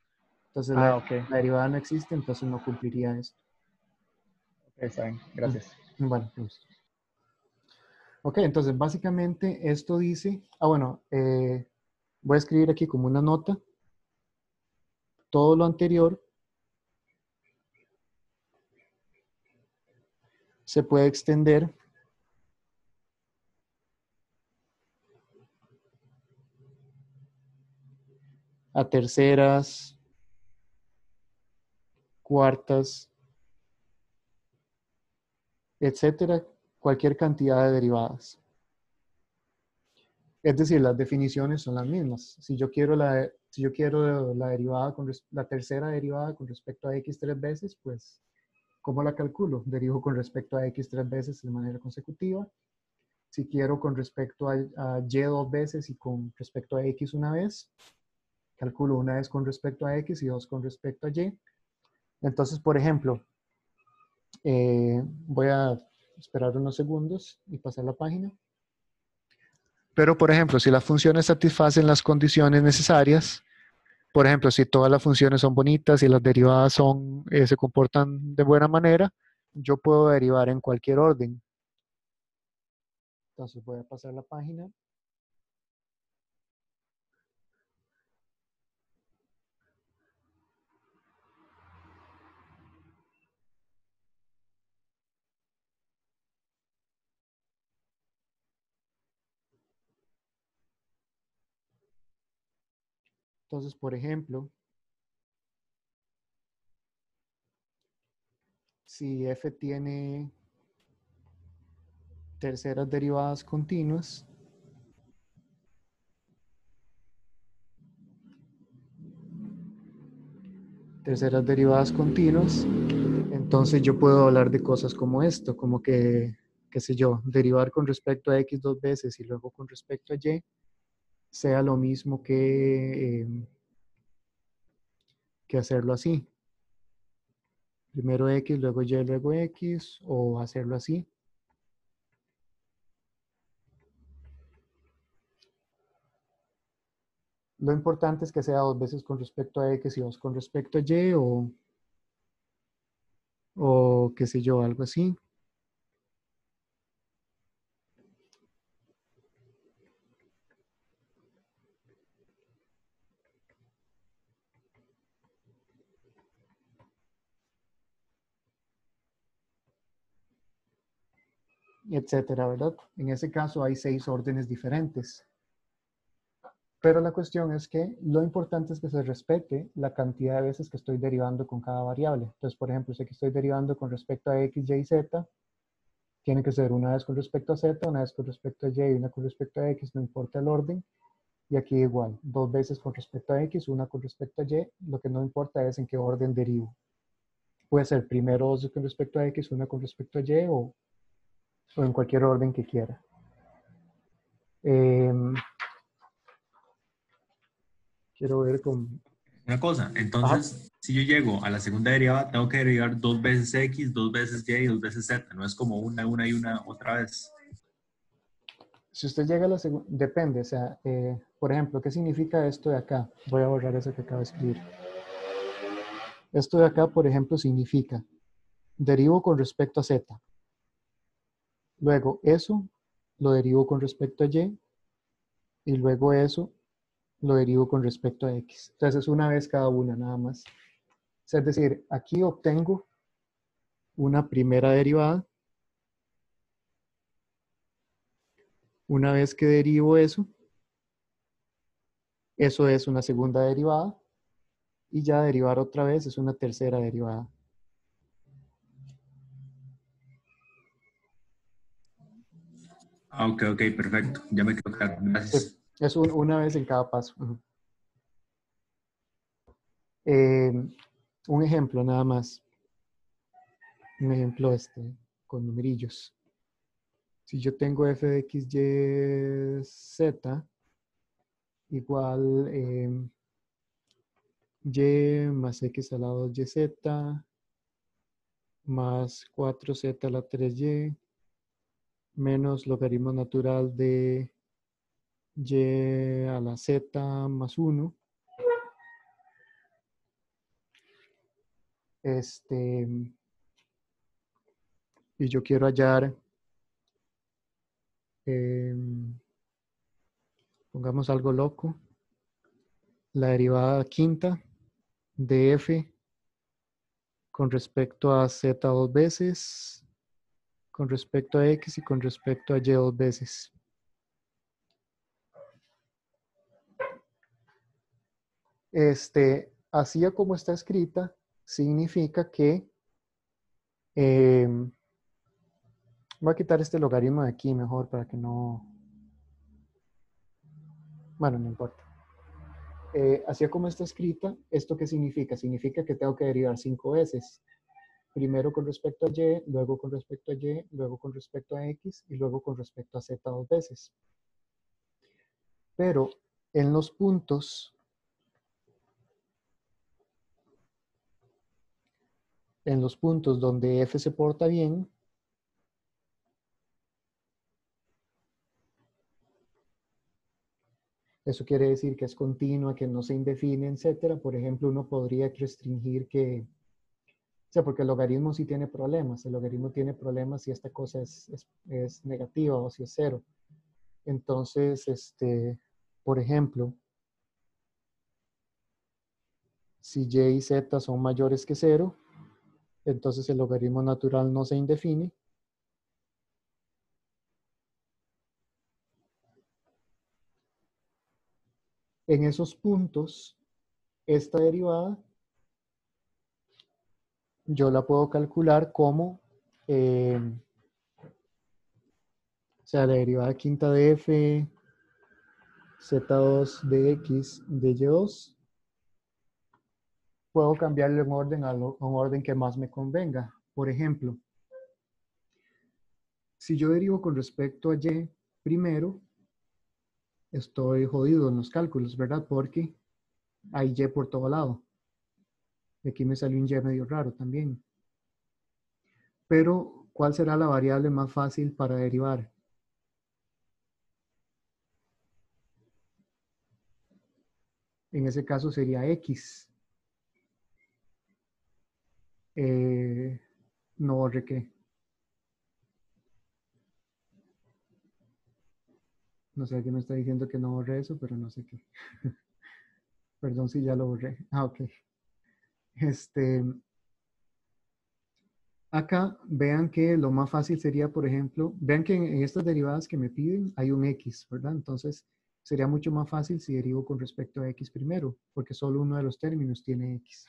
Entonces, Ah, ok. la derivada no existe, entonces no cumpliría esto. Ok, está bien. Gracias. Bueno, pues. Ok, entonces básicamente esto dice, bueno, voy a escribir aquí como una nota todo lo anterior se puede extender a terceras, cuartas, etcétera, cualquier cantidad de derivadas. Es decir, las definiciones son las mismas. Si yo quiero la derivada la tercera derivada con respecto a x 3 veces, pues, ¿cómo la calculo? Derivo con respecto a x 3 veces de manera consecutiva. Si quiero con respecto a y 2 veces y con respecto a x una vez, calculo una vez con respecto a x y dos con respecto a y. Entonces, por ejemplo, voy a esperar unos segundos y pasar la página. Pero, por ejemplo, si las funciones satisfacen las condiciones necesarias, por ejemplo, si todas las funciones son bonitas y las derivadas se comportan de buena manera, yo puedo derivar en cualquier orden. Entonces voy a pasar la página. Entonces, por ejemplo, si f tiene terceras derivadas continuas, entonces yo puedo hablar de cosas como esto, como que, qué sé yo, derivar con respecto a x dos veces y luego con respecto a y sea lo mismo que hacerlo así. Primero x, luego y, luego x, o hacerlo así. Lo importante es que sea dos veces con respecto a x y dos con respecto a y, o qué sé yo, algo así. Etcétera, ¿verdad? En ese caso hay 6 órdenes diferentes. Pero la cuestión es que lo importante es que se respete la cantidad de veces que estoy derivando con cada variable. Entonces, por ejemplo, si aquí estoy derivando con respecto a x, y, z, tiene que ser una vez con respecto a z, una vez con respecto a y, una con respecto a x, no importa el orden. Y aquí igual, dos veces con respecto a x, una con respecto a y, lo que no importa es en qué orden derivo. Puede ser primero dos con respecto a x, una con respecto a y, o en cualquier orden que quiera. Quiero ver con... Una cosa, entonces, si yo llego a la segunda derivada, tengo que derivar dos veces x, dos veces y, dos veces z. No es como una y una otra vez. Si usted llega a la segunda, depende, o sea, por ejemplo, ¿qué significa esto de acá? Voy a borrar eso que acabo de escribir. Esto de acá, por ejemplo, significa derivo con respecto a z. Luego eso lo derivo con respecto a y. Y luego eso lo derivo con respecto a x. Entonces es una vez cada una, nada más. Es decir, aquí obtengo una primera derivada. Una vez que derivo eso es una segunda derivada. Y ya derivar otra vez es una tercera derivada. Ah, ok, perfecto. Ya me quedó claro. Gracias. Es una vez en cada paso. Un ejemplo nada más. Un ejemplo con numerillos. Si yo tengo f de x, y, z igual y más x a la 2yz más 4z a la 3y menos logaritmo natural de y a la z más 1. Y yo quiero hallar, pongamos algo loco, la derivada quinta de f con respecto a z dos veces, con respecto a x y con respecto a y dos veces. Así como está escrita, significa que voy a quitar este logaritmo de aquí mejor para que no... Bueno, no importa. Así como está escrita, ¿esto qué significa? Significa que tengo que derivar 5 veces. Primero con respecto a y, luego con respecto a y, luego con respecto a x y luego con respecto a z dos veces. Pero en los puntos, donde f se porta bien, eso quiere decir que es continua, que no se indefine, etcétera. Por ejemplo, uno podría restringir que, o sea, porque el logaritmo sí tiene problemas. El logaritmo tiene problemas si esta cosa es negativa o si es cero. Entonces, por ejemplo, si y y z son mayores que 0, entonces el logaritmo natural no se indefine. En esos puntos, esta derivada yo la puedo calcular como, o sea, la derivada quinta de f z2 de x de y2, puedo cambiarle un orden a un orden que más me convenga. Por ejemplo, si yo derivo con respecto a y primero, estoy jodido en los cálculos, ¿verdad? Porque hay y por todo lado. Y aquí me salió un y medio raro también. Pero, ¿cuál será la variable más fácil para derivar? En ese caso sería x. No borré qué. No sé, alguien me está diciendo que no borré eso, pero no sé qué. Perdón si ya lo borré. Ah, ok. Acá vean que lo más fácil sería, por ejemplo, vean que en estas derivadas que me piden hay un x, ¿verdad? Entonces sería mucho más fácil si derivo con respecto a x primero, porque solo uno de los términos tiene x.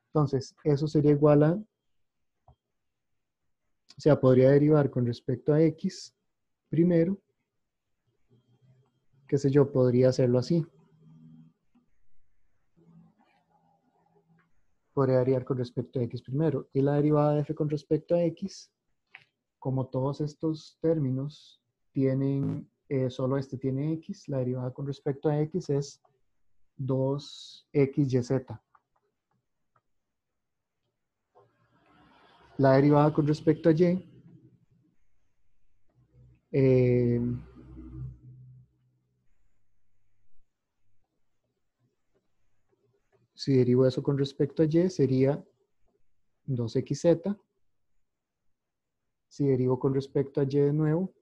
Entonces, eso sería igual a, o sea, podría derivar con respecto a x primero, qué sé yo, podría hacerlo así. Podría derivar con respecto a x primero. Y la derivada de f con respecto a x, como todos estos términos tienen, solo este tiene x, la derivada con respecto a x es 2xyz. La derivada con respecto a y, si derivo eso con respecto a y, sería 2xz. Si derivo con respecto a y de nuevo,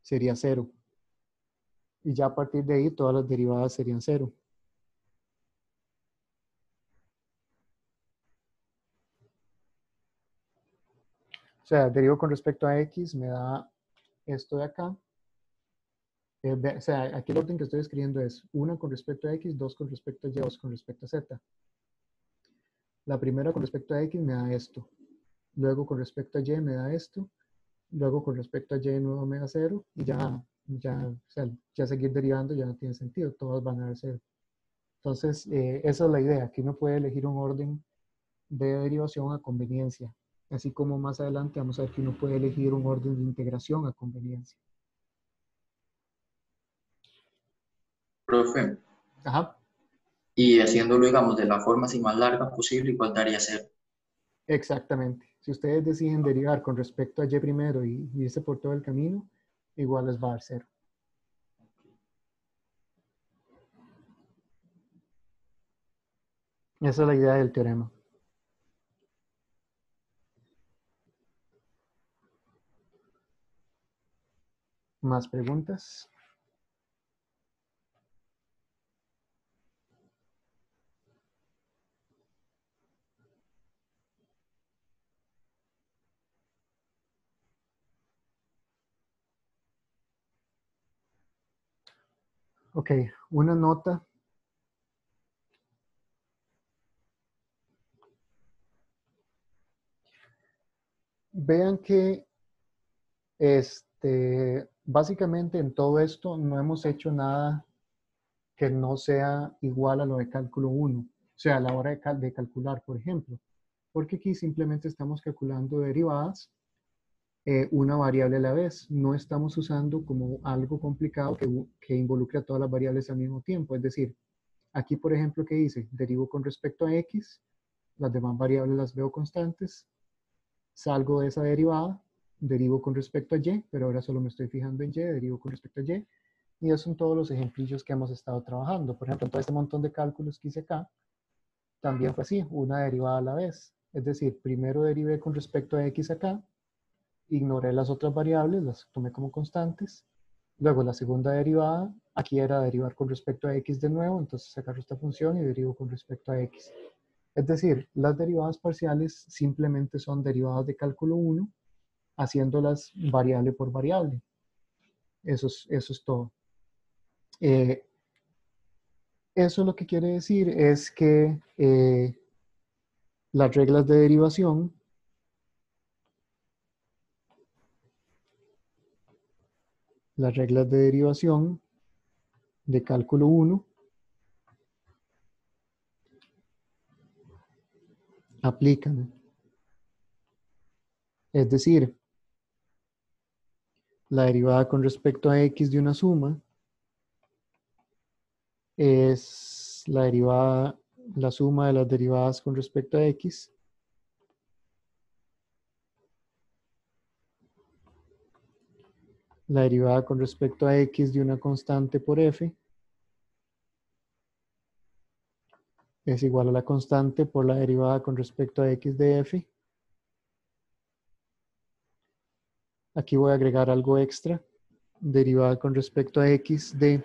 sería 0. Y ya a partir de ahí todas las derivadas serían 0. O sea, derivo con respecto a x, me da esto de acá. O sea, aquí el orden que estoy escribiendo es 1 con respecto a x, 2 con respecto a y, 2 con respecto a z. La primera con respecto a x me da esto. Luego con respecto a y me da esto. Luego con respecto a y de nuevo me da 0. Y o sea, ya seguir derivando ya no tiene sentido. Todas van a dar 0. Entonces, esa es la idea, que uno puede elegir un orden de derivación a conveniencia. Así como más adelante vamos a ver que uno puede elegir un orden de integración a conveniencia. Profe, Ajá, y haciéndolo, digamos, de la forma así más larga posible, igual daría 0. exactamente. Si ustedes deciden derivar con respecto a y primero y irse por todo el camino, igual les va a dar 0. Esa es la idea del teorema. ¿Más preguntas? Ok, una nota. Vean que básicamente en todo esto no hemos hecho nada que no sea igual a lo de cálculo 1. O sea, a la hora de calcular, por ejemplo. Porque aquí simplemente estamos calculando derivadas una variable a la vez. No estamos usando como algo complicado que involucre a todas las variables al mismo tiempo. Es decir, aquí, por ejemplo, ¿qué hice? Derivo con respecto a x, las demás variables las veo constantes, salgo de esa derivada, derivo con respecto a y, pero ahora solo me estoy fijando en y, derivo con respecto a y, y esos son todos los ejemplillos que hemos estado trabajando. Por ejemplo, todo este montón de cálculos que hice acá, también fue así, una derivada a la vez. Es decir, primero derivé con respecto a x acá, ignoré las otras variables, las tomé como constantes. Luego la segunda derivada, aquí era derivar con respecto a x de nuevo, entonces agarro esta función y derivo con respecto a x. Es decir, las derivadas parciales simplemente son derivadas de cálculo 1, haciéndolas variable por variable. Eso es todo. Eh, Eso lo que quiere decir es que las reglas de derivación de cálculo 1 aplican. Es decir, la derivada con respecto a x de una suma es la suma de las derivadas con respecto a x la derivada con respecto a x de una constante por f es igual a la constante por la derivada con respecto a x de f. Aquí voy a agregar algo extra. Derivada con respecto a x de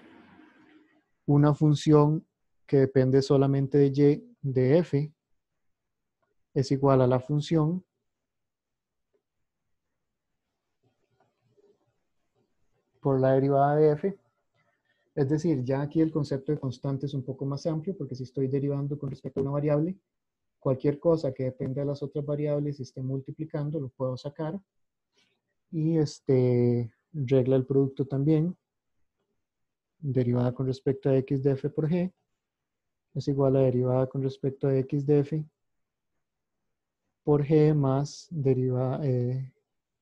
una función que depende solamente de y de f es igual a la función por la derivada de f. Es decir, ya aquí el concepto de constante es un poco más amplio porque si estoy derivando con respecto a una variable, cualquier cosa que dependa de las otras variables y esté multiplicando lo puedo sacar. Y regla el producto también. Derivada con respecto a x de f por g es igual a derivada con respecto a x de f por g más derivada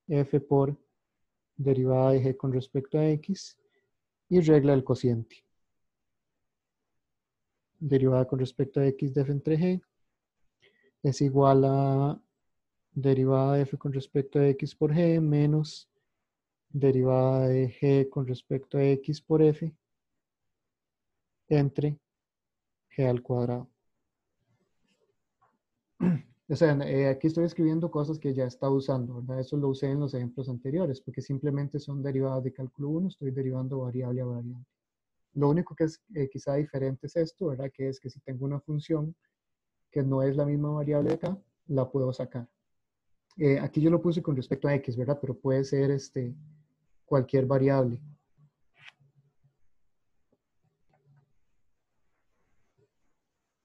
f por derivada de g con respecto a x y regla el cociente. Derivada con respecto a x de f entre g es igual a derivada de f con respecto a x por g menos derivada de g con respecto a x por f entre g al cuadrado. O sea, aquí estoy escribiendo cosas que ya estaba usando, ¿verdad? Eso lo usé en los ejemplos anteriores, porque simplemente son derivadas de cálculo 1, estoy derivando variable a variable. Lo único que es quizá diferente es esto, ¿verdad? Que es que si tengo una función que no es la misma variable de acá, la puedo sacar. Aquí yo lo puse con respecto a x, ¿verdad? Pero puede ser cualquier variable.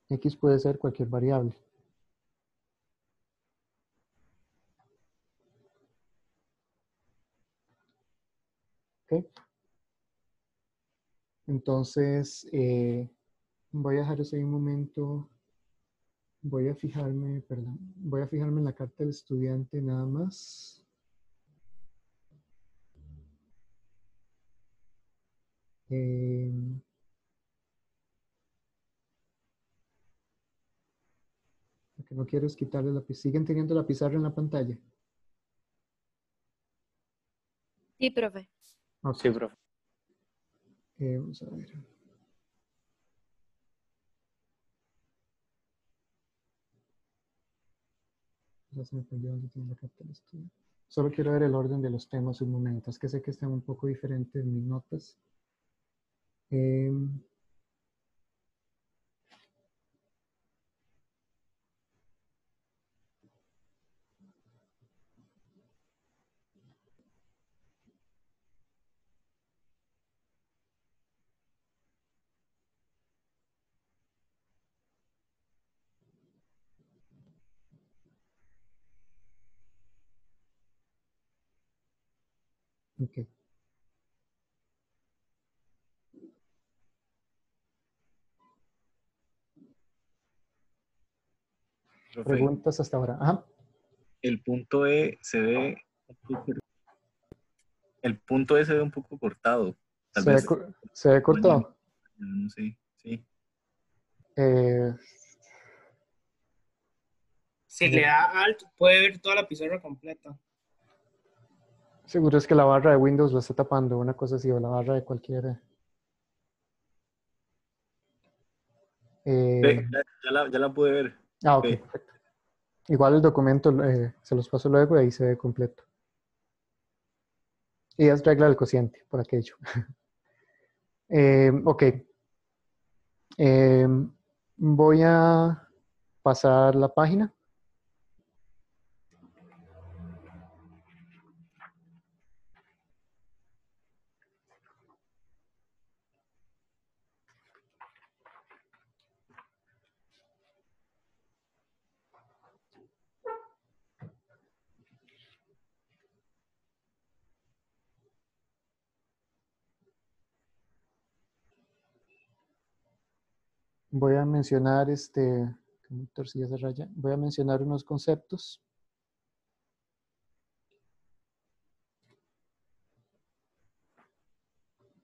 X puede ser cualquier variable. ¿Ok? Entonces, voy a dejar eso ahí un momento. Voy a fijarme, perdón, voy a fijarme en la carta del estudiante nada más. Lo que no quiero es quitarle la pizarra. ¿Siguen teniendo la pizarra en la pantalla? Sí, profe. Ok. Sí, profe. Vamos a ver. Ya se me perdió dónde tiene la carta del estudiante. Solo quiero ver el orden de los temas un momento. Es que sé que están un poco diferentes en mis notas. Ok. Profe, Preguntas hasta ahora. Ajá. el punto E se ve el punto E se ve un poco cortado. Tal vez Se ve cortado. no sé, sí. Eh, Si le da Alt, puede ver toda la pizarra completa. seguro es que la barra de Windows lo está tapando, una cosa así, o la barra de cualquiera. Ve, ya la pude ver. Ok, Ve. perfecto. Igual el documento se los paso luego y ahí se ve completo. Y es regla del cociente, por aquello. Ok. Voy a pasar la página. voy a mencionar voy a mencionar unos conceptos.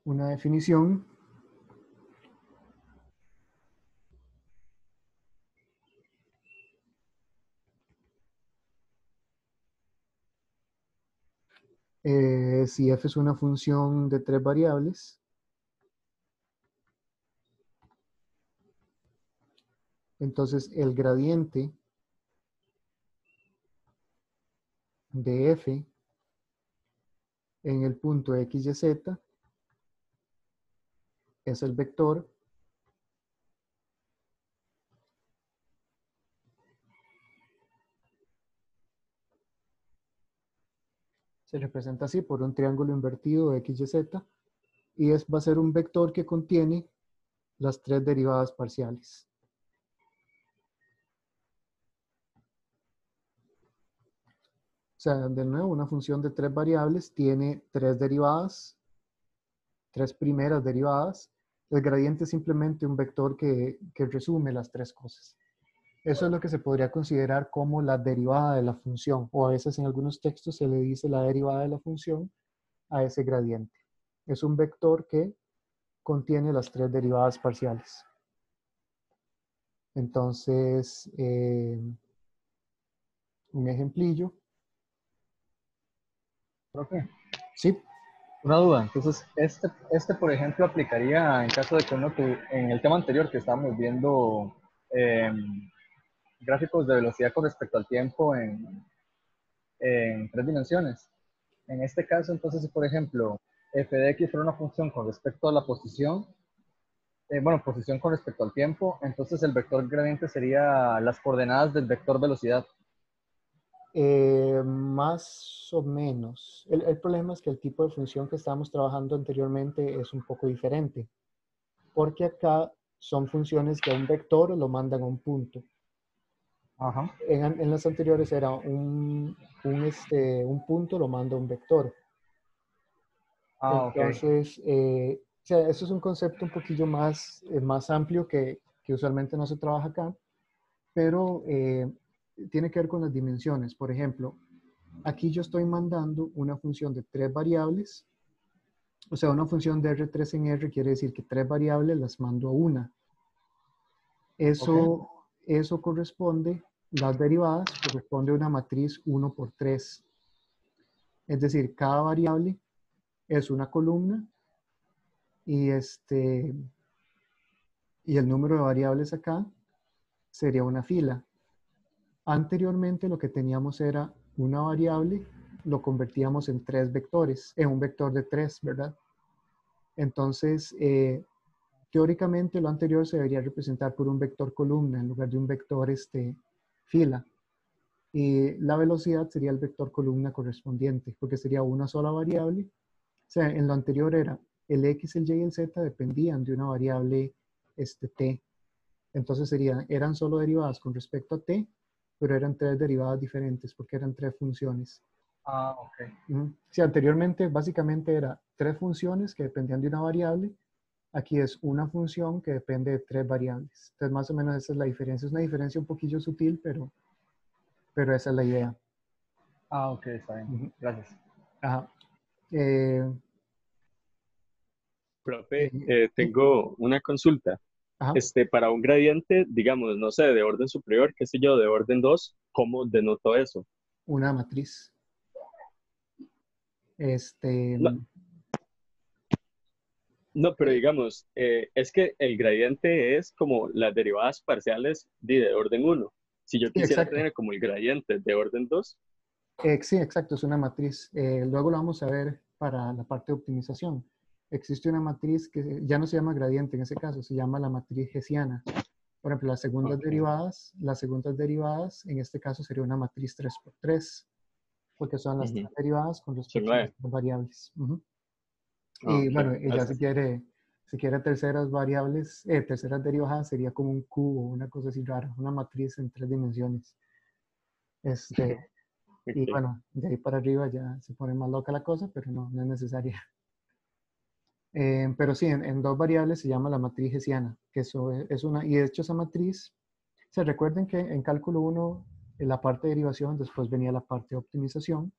Una definición. Si f es una función de 3 variables, entonces el gradiente de f en el punto x, y, z es el vector se representa así por un triángulo invertido de x, y, z, y va a ser un vector que contiene las 3 derivadas parciales. O sea, de nuevo, una función de 3 variables tiene 3 derivadas, 3 primeras derivadas. El gradiente es simplemente un vector que resume las 3 cosas. Eso es lo que se podría considerar como la derivada de la función, o a veces en algunos textos se le dice la derivada de la función a ese gradiente. Es un vector que contiene las 3 derivadas parciales. Entonces, un ejemplillo. Profe, Sí, una duda. Entonces, por ejemplo, aplicaría en caso de que en el tema anterior que estábamos viendo gráficos de velocidad con respecto al tiempo en 3 dimensiones. En este caso, entonces, si por ejemplo, f de x fuera una función con respecto a la posición, posición con respecto al tiempo, entonces el vector gradiente sería las coordenadas del vector velocidad. más o menos. El problema es que el tipo de función que estábamos trabajando anteriormente es un poco diferente, porque acá son funciones que a un vector lo mandan a un punto. Ajá. En las anteriores era un punto lo manda a un vector. Ok. Entonces, o sea, eso es un concepto un poquillo más amplio que usualmente no se trabaja acá, pero tiene que ver con las dimensiones. Por ejemplo, aquí yo estoy mandando una función de 3 variables, o sea, una función de R3 en R quiere decir que 3 variables las mando a una. Eso corresponde, las derivadas corresponde a una matriz 1 por 3. Es decir, cada variable es una columna y, y el número de variables acá sería una fila. Anteriormente lo que teníamos era una variable, lo convertíamos en 3 vectores, en un vector de 3, ¿verdad? Entonces, teóricamente lo anterior se debería representar por un vector columna en lugar de un vector fila. Y la velocidad sería el vector columna correspondiente, porque sería una sola variable. O sea, en lo anterior era el x, el y y el z dependían de una variable t. Entonces eran solo derivadas con respecto a t, pero eran 3 derivadas diferentes porque eran 3 funciones. Ah, ok. Sí, anteriormente básicamente era 3 funciones que dependían de una variable. Aquí es una función que depende de 3 variables. Entonces más o menos esa es la diferencia. Es una diferencia un poquillo sutil, pero esa es la idea. Ah, ok, está bien. Gracias. Ajá. Profe, tengo una consulta. Ajá. Para un gradiente, digamos, no sé, de orden superior, qué sé yo, de orden 2, ¿cómo denoto eso? Una matriz. No, pero digamos, es que el gradiente es como las derivadas parciales de orden 1. Si yo Sí, quisiera exacto. tener como el gradiente de orden 2. Sí, exacto, es una matriz. Luego lo vamos a ver para la parte de optimización. Existe una matriz que ya no se llama gradiente en ese caso, se llama la matriz hessiana. Por ejemplo, las segundas derivadas, en este caso sería una matriz 3x3, porque son las 3 derivadas con respecto a las 3 variables. Y bueno, ya si quiere terceras variables, terceras derivadas, sería como un cubo, una cosa así rara, una matriz en 3 dimensiones. Y bueno, de ahí para arriba ya se pone más loca la cosa, pero no es necesaria. Pero sí, en dos variables se llama la matriz hessiana, que eso es una, y de hecho esa matriz, se recuerden que en cálculo 1, en la parte de derivación, después venía la parte de optimización,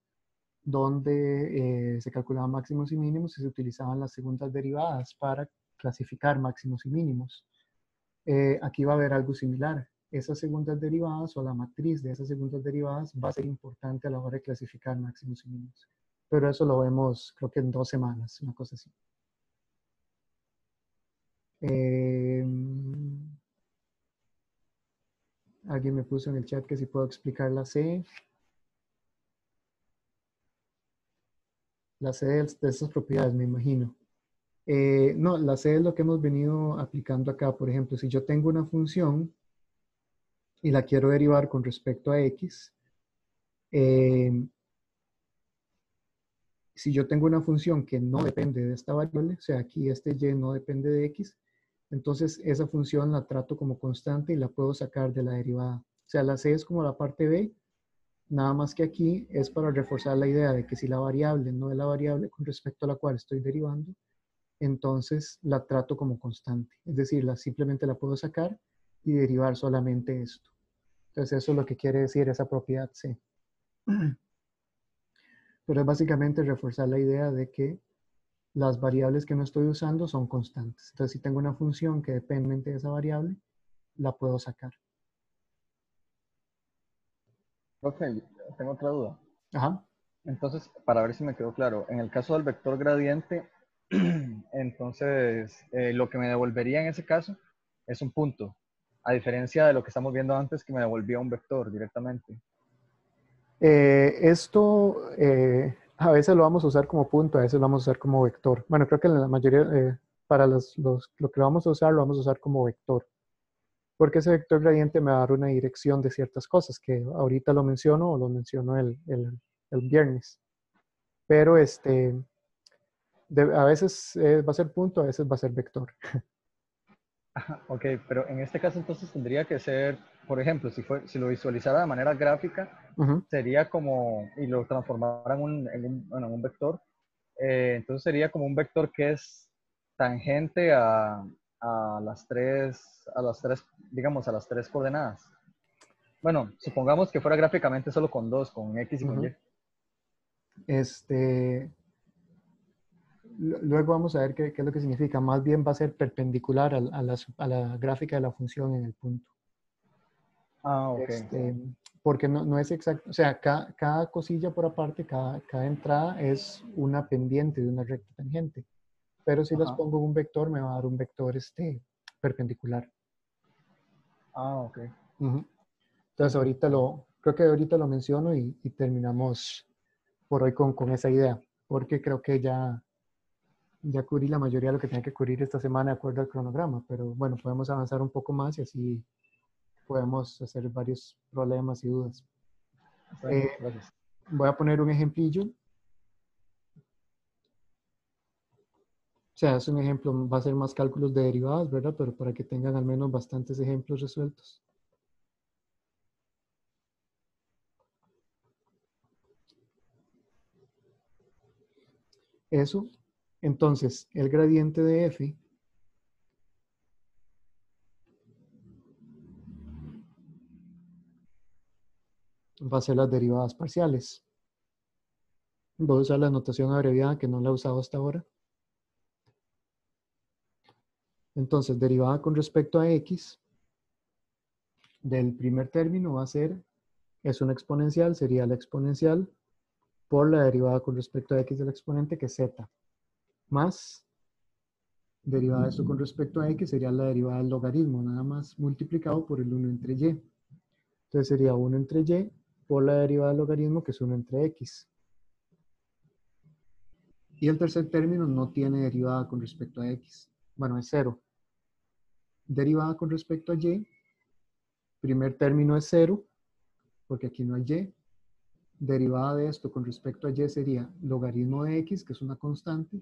donde se calculaban máximos y mínimos y se utilizaban las segundas derivadas para clasificar máximos y mínimos. Aquí va a haber algo similar. Esas segundas derivadas o la matriz de esas segundas derivadas va a ser importante a la hora de clasificar máximos y mínimos. Pero eso lo vemos creo que en 2 semanas, una cosa así. Alguien me puso en el chat que si puedo explicar la C. La C de esas propiedades, me imagino. No, la C es lo que hemos venido aplicando acá. Por ejemplo, si yo tengo una función y la quiero derivar con respecto a X, si yo tengo una función que no depende de esta variable, o sea, aquí este Y no depende de X, entonces esa función la trato como constante y la puedo sacar de la derivada. O sea, la C es como la parte B, nada más que aquí es para reforzar la idea de que si la variable no es la variable con respecto a la cual estoy derivando, entonces la trato como constante. Es decir, simplemente la puedo sacar y derivar solamente esto. Entonces eso es lo que quiere decir esa propiedad C. Pero es básicamente reforzar la idea de que las variables que no estoy usando son constantes. Entonces si tengo una función que depende de esa variable, la puedo sacar. Ok, tengo otra duda. Ajá. Entonces, para ver si me quedó claro, en el caso del vector gradiente, entonces lo que me devolvería en ese caso es un punto, a diferencia de lo que estamos viendo antes que me devolvía un vector directamente. Esto a veces lo vamos a usar como punto, a veces lo vamos a usar como vector. Bueno, creo que en la mayoría, para lo que lo vamos a usar como vector. Porque ese vector gradiente me va a dar una dirección de ciertas cosas, que ahorita lo menciono o lo menciono el viernes. Pero a veces va a ser punto, a veces va a ser vector. Ok, pero en este caso entonces tendría que ser, por ejemplo, si lo visualizara de manera gráfica, sería como, y lo transformara en un vector, entonces sería como un vector que es tangente a las tres, digamos, a las tres coordenadas. Bueno, supongamos que fuera gráficamente solo con dos, con X y con Y. Luego vamos a ver qué es lo que significa. Más bien va a ser perpendicular a la gráfica de la función en el punto. Ah, ok. Porque no es exacto. O sea, cada cosilla por aparte, cada entrada es una pendiente de una recta tangente. Pero si las pongo en un vector, me va a dar un vector perpendicular. Ah, ok. Entonces, creo que ahorita lo menciono y terminamos por hoy con esa idea. Porque creo que ya cubrí la mayoría de lo que tenía que cubrir esta semana de acuerdo al cronograma, pero bueno, podemos avanzar un poco más y así podemos hacer varios problemas y dudas. Gracias. Voy a poner un ejemplillo. O sea, es un ejemplo, va a ser más cálculos de derivadas, ¿verdad? Pero para que tengan al menos bastantes ejemplos resueltos. Eso. Entonces, el gradiente de f va a ser las derivadas parciales. Voy a usar la notación abreviada que no la he usado hasta ahora. Entonces, derivada con respecto a x del primer término va a ser, es una exponencial, sería la exponencial por la derivada con respecto a x del exponente, que es z, más derivada de esto con respecto a x sería la derivada del logaritmo, nada más multiplicado por el 1 entre y. Entonces sería 1 entre y por la derivada del logaritmo, que es 1 entre x. Y el tercer término no tiene derivada con respecto a x. Bueno, es 0. Derivada con respecto a y, primer término es 0, porque aquí no hay y. Derivada de esto con respecto a y sería logaritmo de x, que es una constante,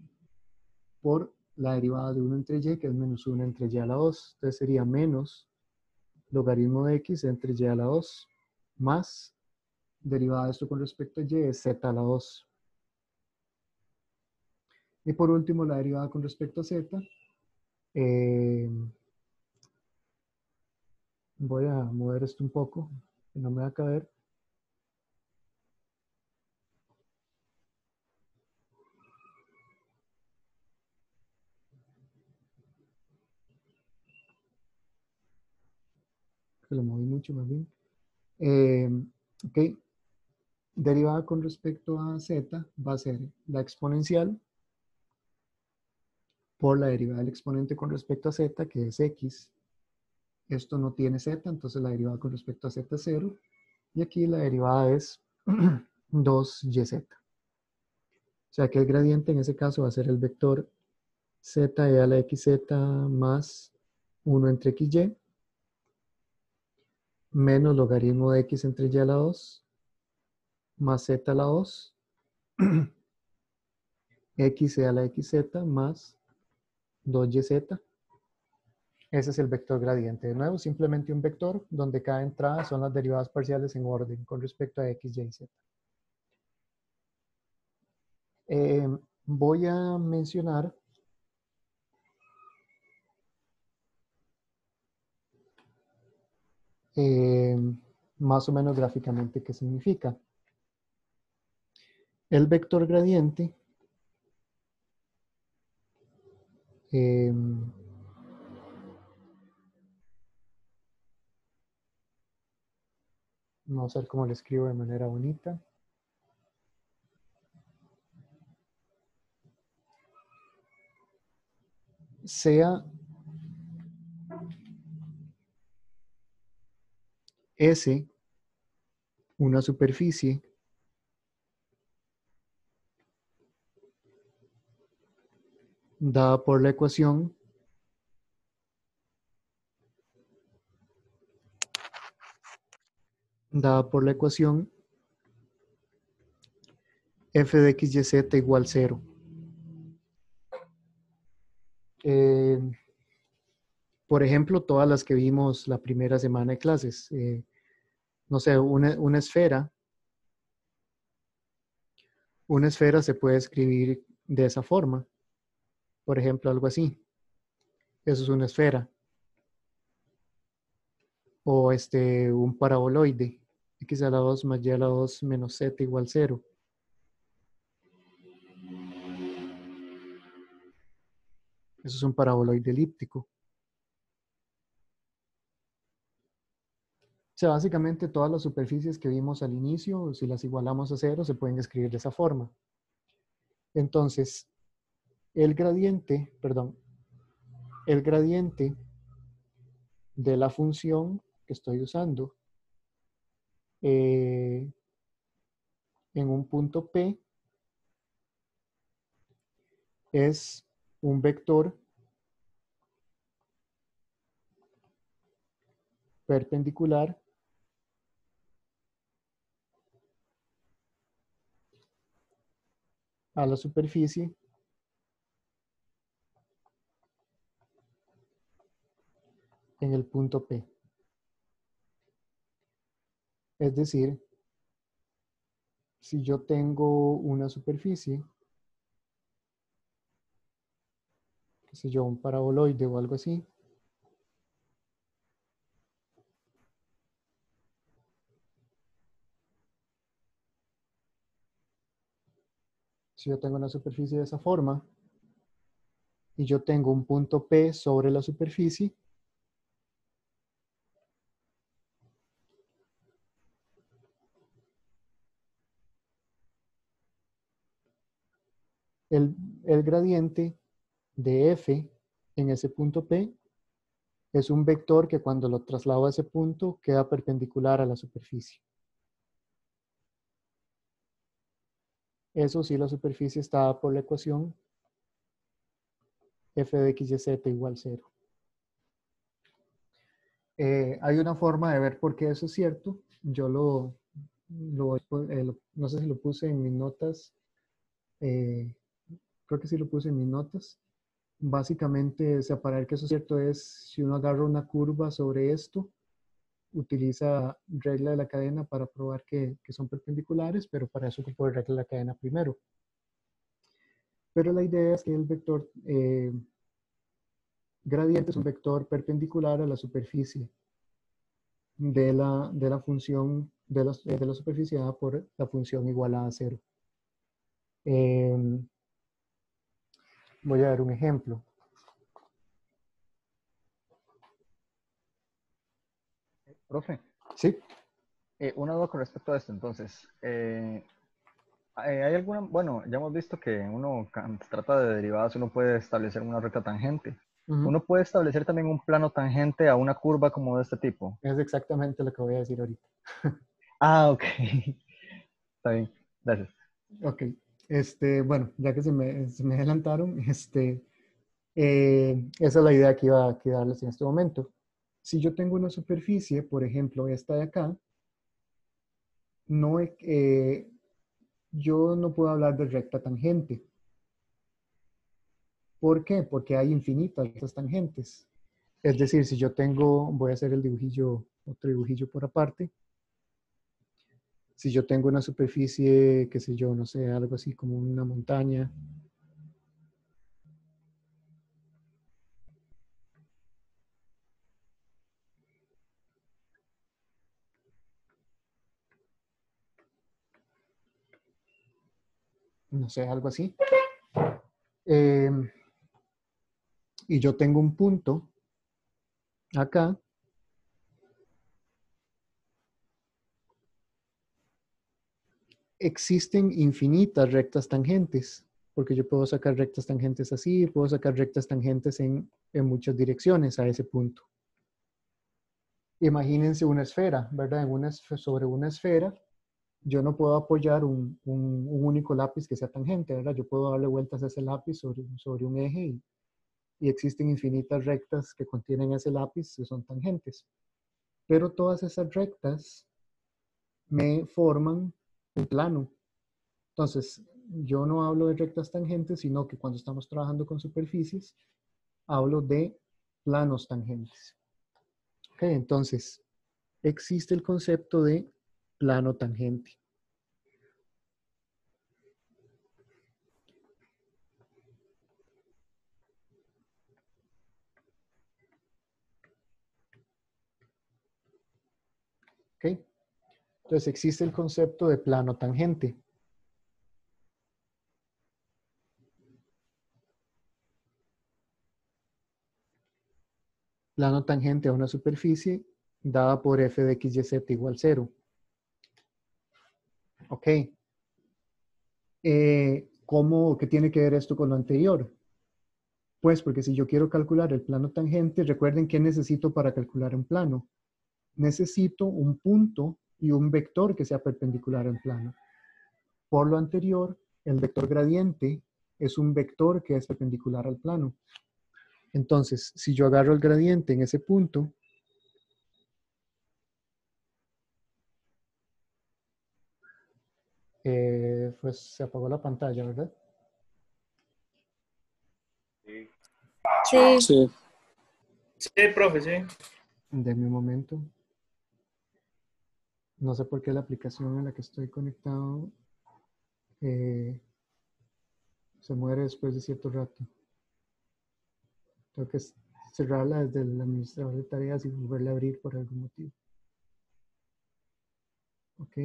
por la derivada de 1 entre y, que es menos 1 entre y a la 2. Entonces sería menos logaritmo de x entre y a la 2, más derivada de esto con respecto a y es z a la 2. Y por último, la derivada con respecto a z. Voy a mover esto un poco, que no me va a caber. Que lo moví mucho más bien. Ok. Derivada con respecto a z va a ser la exponencial por la derivada del exponente con respecto a z, que es x. Esto no tiene z, entonces la derivada con respecto a z es 0. Y aquí la derivada es 2yz. O sea que el gradiente en ese caso va a ser el vector z e a la xz más 1 entre xy menos logaritmo de x entre y a la 2 más z a la 2 x e a la xz más 2yz. Ese es el vector gradiente. De nuevo, simplemente un vector donde cada entrada son las derivadas parciales en orden con respecto a x, y, z. Voy a mencionar más o menos gráficamente qué significa. El vector gradiente vamos a ver cómo lo escribo de manera bonita. Sea S una superficie dada por la ecuación f de x, y, z igual 0. Por ejemplo, todas las que vimos la primera semana de clases. No sé, una esfera se puede escribir de esa forma. Por ejemplo, algo así. Eso es una esfera. O un paraboloide. X a la 2 más y a la 2 menos z igual 0. Eso es un paraboloide elíptico. O sea, básicamente todas las superficies que vimos al inicio, si las igualamos a 0, se pueden escribir de esa forma. Entonces, el gradiente de la función que estoy usando en un punto P es un vector perpendicular a la superficie en el punto P. Es decir, si yo tengo una superficie, qué sé yo, un paraboloide o algo así, si yo tengo una superficie de esa forma y yo tengo un punto P sobre la superficie, el gradiente de f en ese punto P es un vector que cuando lo traslado a ese punto queda perpendicular a la superficie. Eso sí, la superficie está dada por la ecuación f de x, y, z igual 0. Hay una forma de ver por qué eso es cierto. Yo no sé si lo puse en mis notas. Creo que sí lo puse en mis notas. Básicamente, para ver que eso es cierto es si uno agarra una curva sobre esto, utiliza regla de la cadena para probar que son perpendiculares, pero para eso ocupo regla de la cadena primero. Pero la idea es que el vector gradiente es un vector perpendicular a la superficie de la función de la superficie dada por la función igual a cero. Voy a dar un ejemplo. Profe, ¿Sí? una duda con respecto a esto, entonces. ¿Hay alguna, bueno, ya hemos visto que uno cuando se trata de derivadas, uno puede establecer una recta tangente. Ujú. Uno puede establecer también un plano tangente a una curva como de este tipo. Es exactamente lo que voy a decir ahorita. Ah, ok. Está bien, gracias. Ok. Bueno, ya que se me adelantaron, esa es la idea que iba a darles en este momento. Si yo tengo una superficie, por ejemplo, esta de acá, no, yo no puedo hablar de recta tangente. ¿Por qué? Porque hay infinitas rectas tangentes. Es decir, si yo tengo, voy a hacer el dibujillo, otro dibujillo por aparte. Si yo tengo una superficie, qué sé yo, no sé, algo así como una montaña. No sé, algo así. Y yo tengo un punto acá. Existen infinitas rectas tangentes, porque yo puedo sacar rectas tangentes así, puedo sacar rectas tangentes en muchas direcciones a ese punto. Imagínense una esfera, ¿verdad? Sobre una esfera, yo no puedo apoyar un único lápiz que sea tangente, ¿verdad? Yo puedo darle vueltas a ese lápiz sobre un eje y existen infinitas rectas que contienen ese lápiz que son tangentes. Pero todas esas rectas me forman un plano. Entonces, yo no hablo de rectas tangentes, sino que cuando estamos trabajando con superficies, hablo de planos tangentes. Ok, entonces, existe el concepto de plano tangente. Ok, entonces existe el concepto de plano tangente. Plano tangente a una superficie dada por f de x, y, z igual 0. Ok. ¿Qué tiene que ver esto con lo anterior? Pues porque si yo quiero calcular el plano tangente, recuerden qué necesito para calcular un plano. Necesito un punto y un vector que sea perpendicular al plano. Por lo anterior, el vector gradiente es un vector que es perpendicular al plano. Entonces, si yo agarro el gradiente en ese punto, pues se apagó la pantalla, ¿verdad? Sí. Sí. Sí, profe, sí. Denme un momento. No sé por qué la aplicación en la que estoy conectado se muere después de cierto rato. Tengo que cerrarla desde el administrador de tareas y volverla a abrir por algún motivo. Ok.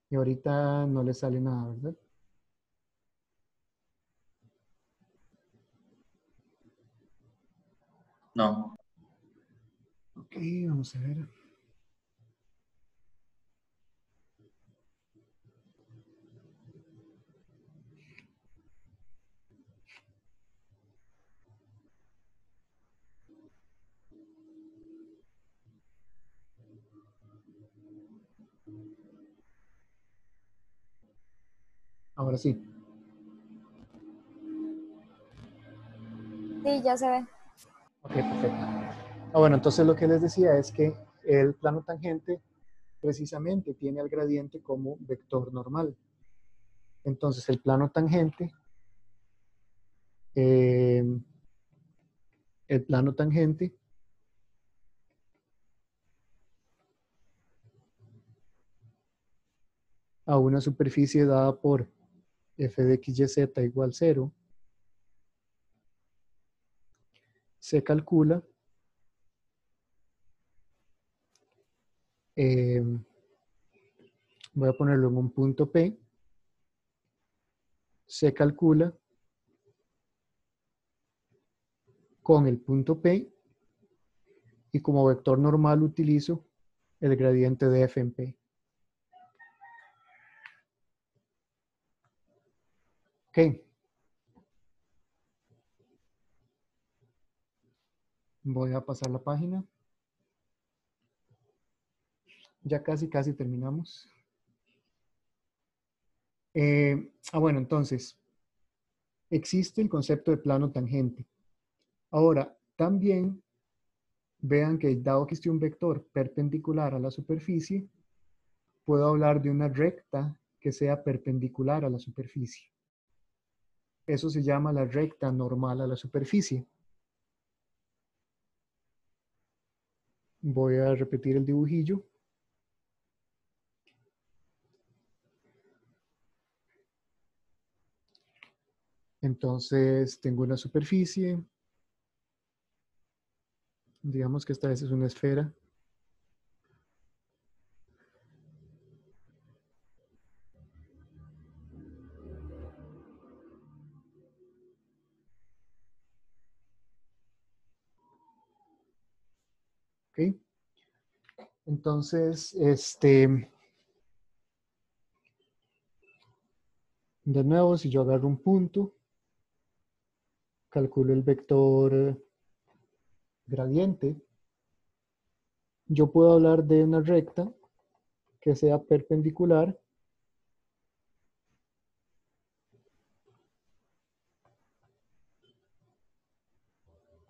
Y ahorita no le sale nada, ¿verdad? No. Ok, vamos a ver. Ahora sí. Sí, ya se ve. Ok, perfecto. Bueno, entonces lo que les decía es que el plano tangente precisamente tiene al gradiente como vector normal. Entonces el plano tangente, eh, el plano tangente a una superficie dada por f de x, y, z igual 0, se calcula voy a ponerlo en un punto P, se calcula con el punto P y como vector normal utilizo el gradiente de f en P. Ok. Voy a pasar la página. Ya casi terminamos. Bueno, entonces, existe el concepto de plano tangente. Ahora, también vean que dado que existe un vector perpendicular a la superficie, puedo hablar de una recta que sea perpendicular a la superficie. Eso se llama la recta normal a la superficie. Voy a repetir el dibujillo. Entonces, tengo una superficie. Digamos que esta vez es una esfera. ¿Ok? Entonces, de nuevo, si yo agarro un punto, calculo el vector gradiente, yo puedo hablar de una recta que sea perpendicular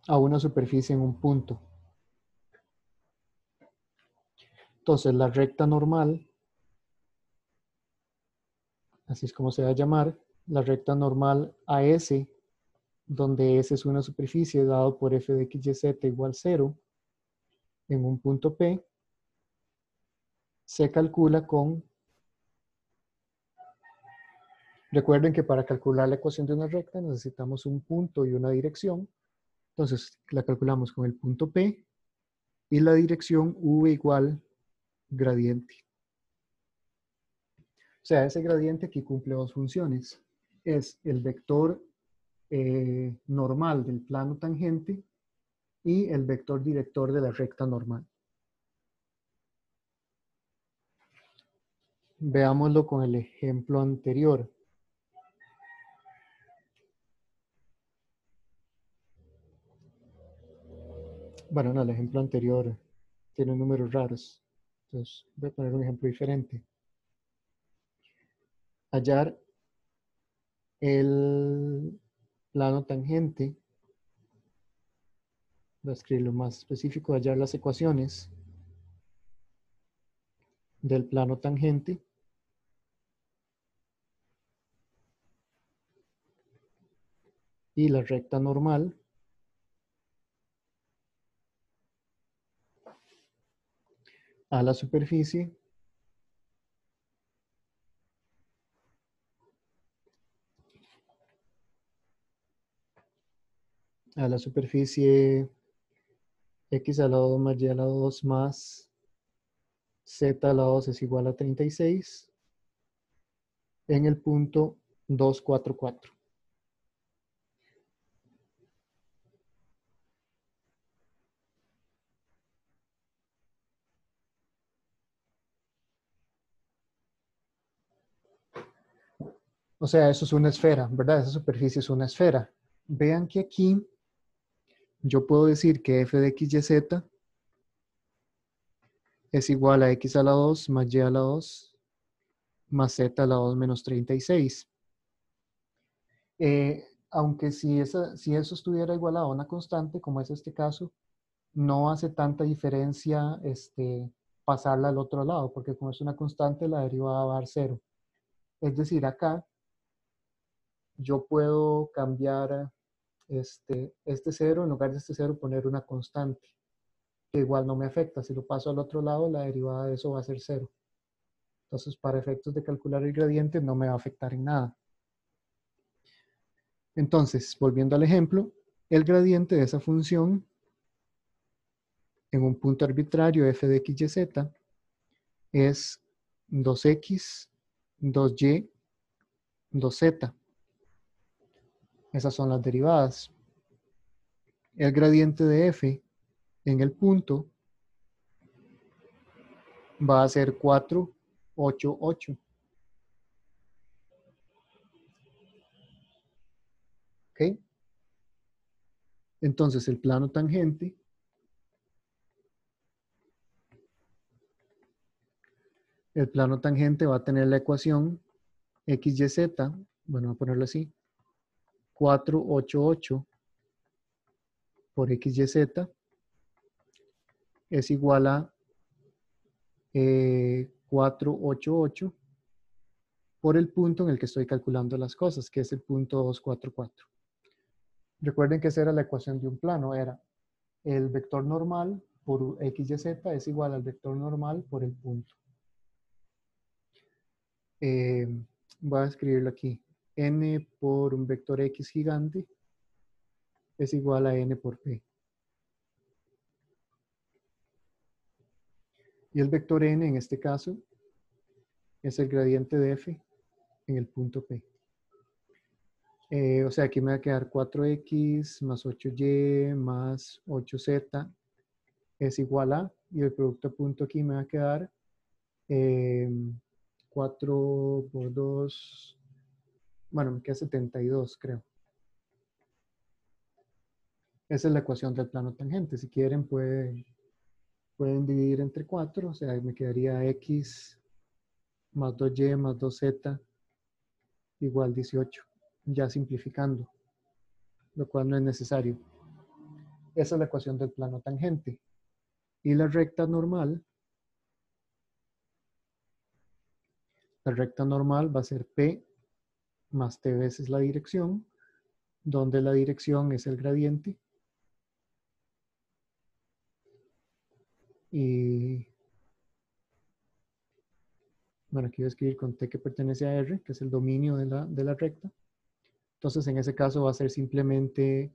a una superficie en un punto. Entonces, la recta normal, así es como se va a llamar, la recta normal AS, donde S es una superficie dado por f de x, y, z igual 0, en un punto P, se calcula con, recuerden que para calcular la ecuación de una recta necesitamos un punto y una dirección, entonces la calculamos con el punto P y la dirección v igual gradiente. O sea, ese gradiente aquí cumple dos funciones. Es el vector normal del plano tangente y el vector director de la recta normal. Veámoslo con el ejemplo anterior. Bueno, no, el ejemplo anterior tiene números raros. Entonces, voy a poner un ejemplo diferente. Hallar el plano tangente. Voy a escribirlo más específico. Hallar las ecuaciones del plano tangente y la recta normal a la superficie x a la 2 más y a la 2 más z a la 2 es igual a 36 en el punto 244. O sea, eso es una esfera, ¿verdad? Esa superficie es una esfera. Vean que aquí yo puedo decir que f de x, y, z es igual a x a la 2 más y a la 2 más z a la 2 menos 36. Aunque si eso estuviera igualado a una constante, como es este caso, no hace tanta diferencia pasarla al otro lado, porque como es una constante, la derivada va a dar 0. Es decir, acá yo puedo cambiar este 0, en lugar de este 0 poner una constante, que igual no me afecta. Si lo paso al otro lado, la derivada de eso va a ser 0. Entonces, para efectos de calcular el gradiente, no me va a afectar en nada. Entonces, volviendo al ejemplo, el gradiente de esa función en un punto arbitrario f de x, y, z es 2x, 2y, 2z. Esas son las derivadas. El gradiente de f en el punto va a ser 4, 8, 8. ¿Ok? Entonces el plano tangente va a tener la ecuación x, y, z, bueno, voy a ponerlo así, 4, 8, 8 por x, y, z es igual a 4, 8, 8 por el punto en el que estoy calculando las cosas, que es el punto 2, 4, 4. Recuerden que esa era la ecuación de un plano, era el vector normal por x, y, z es igual al vector normal por el punto. Voy a escribirlo aquí. N por un vector x gigante es igual a n por p. Y el vector n en este caso es el gradiente de f en el punto P. O sea, aquí me va a quedar 4x más 8y más 8z es igual a, y el producto punto aquí me va a quedar 4 por 2, bueno, me queda 72, creo. Esa es la ecuación del plano tangente. Si quieren, pueden dividir entre 4, o sea, me quedaría x más 2y más 2z igual 18, ya simplificando, lo cual no es necesario. Esa es la ecuación del plano tangente. Y la recta normal va a ser P más T veces la dirección, donde la dirección es el gradiente. Y bueno, aquí voy a escribir con T que pertenece a R, que es el dominio de la recta. Entonces, en ese caso va a ser simplemente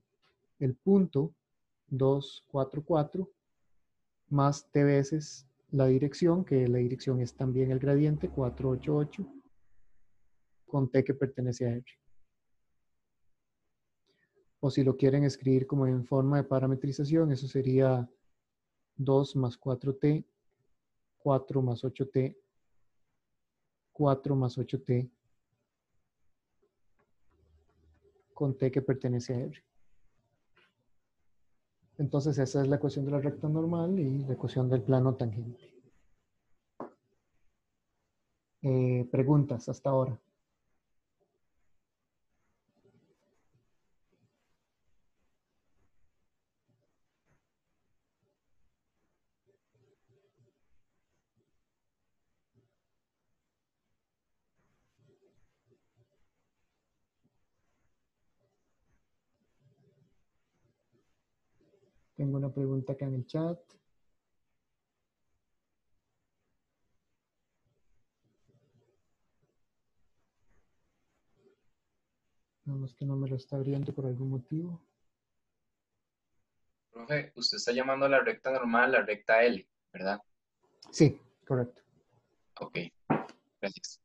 el punto 2, 4, 4 más T veces la dirección, que la dirección es también el gradiente, 4, 8, 8, con T que pertenece a R. O si lo quieren escribir como en forma de parametrización, eso sería 2 más 4t, 4 más 8t, 4 más 8t, con t que pertenece a R. Entonces esa es la ecuación de la recta normal y la ecuación del plano tangente. Preguntas hasta ahora. Tengo una pregunta acá en el chat. No, es que no me lo está abriendo por algún motivo. Profe, usted está llamando a la recta normal la recta L, ¿verdad? Sí, correcto. Ok, gracias.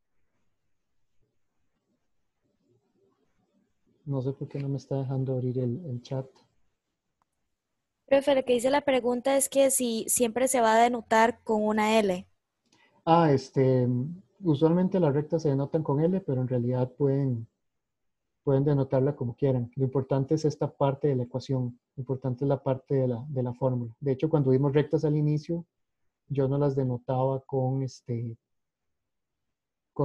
No sé por qué no me está dejando abrir el chat. Profe, lo que dice la pregunta es que si siempre se va a denotar con una L. Ah, usualmente las rectas se denotan con L, pero en realidad pueden denotarla como quieran. Lo importante es esta parte de la ecuación. Lo importante es la parte de la fórmula. De hecho, cuando vimos rectas al inicio, yo no las denotaba con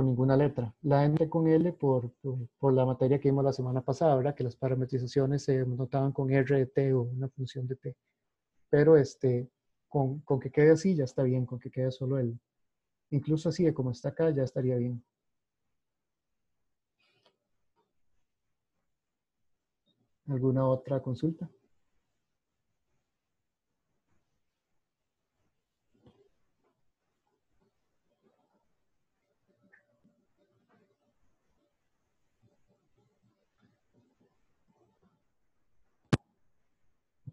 ninguna letra. La denoté con L por la materia que vimos la semana pasada, ¿verdad? Que las parametrizaciones se denotaban con R de T o una función de T. Pero con que quede así ya está bien, con que quede solo el, incluso así de como está acá ya estaría bien. ¿Alguna otra consulta?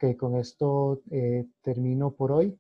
Ok, con esto termino por hoy.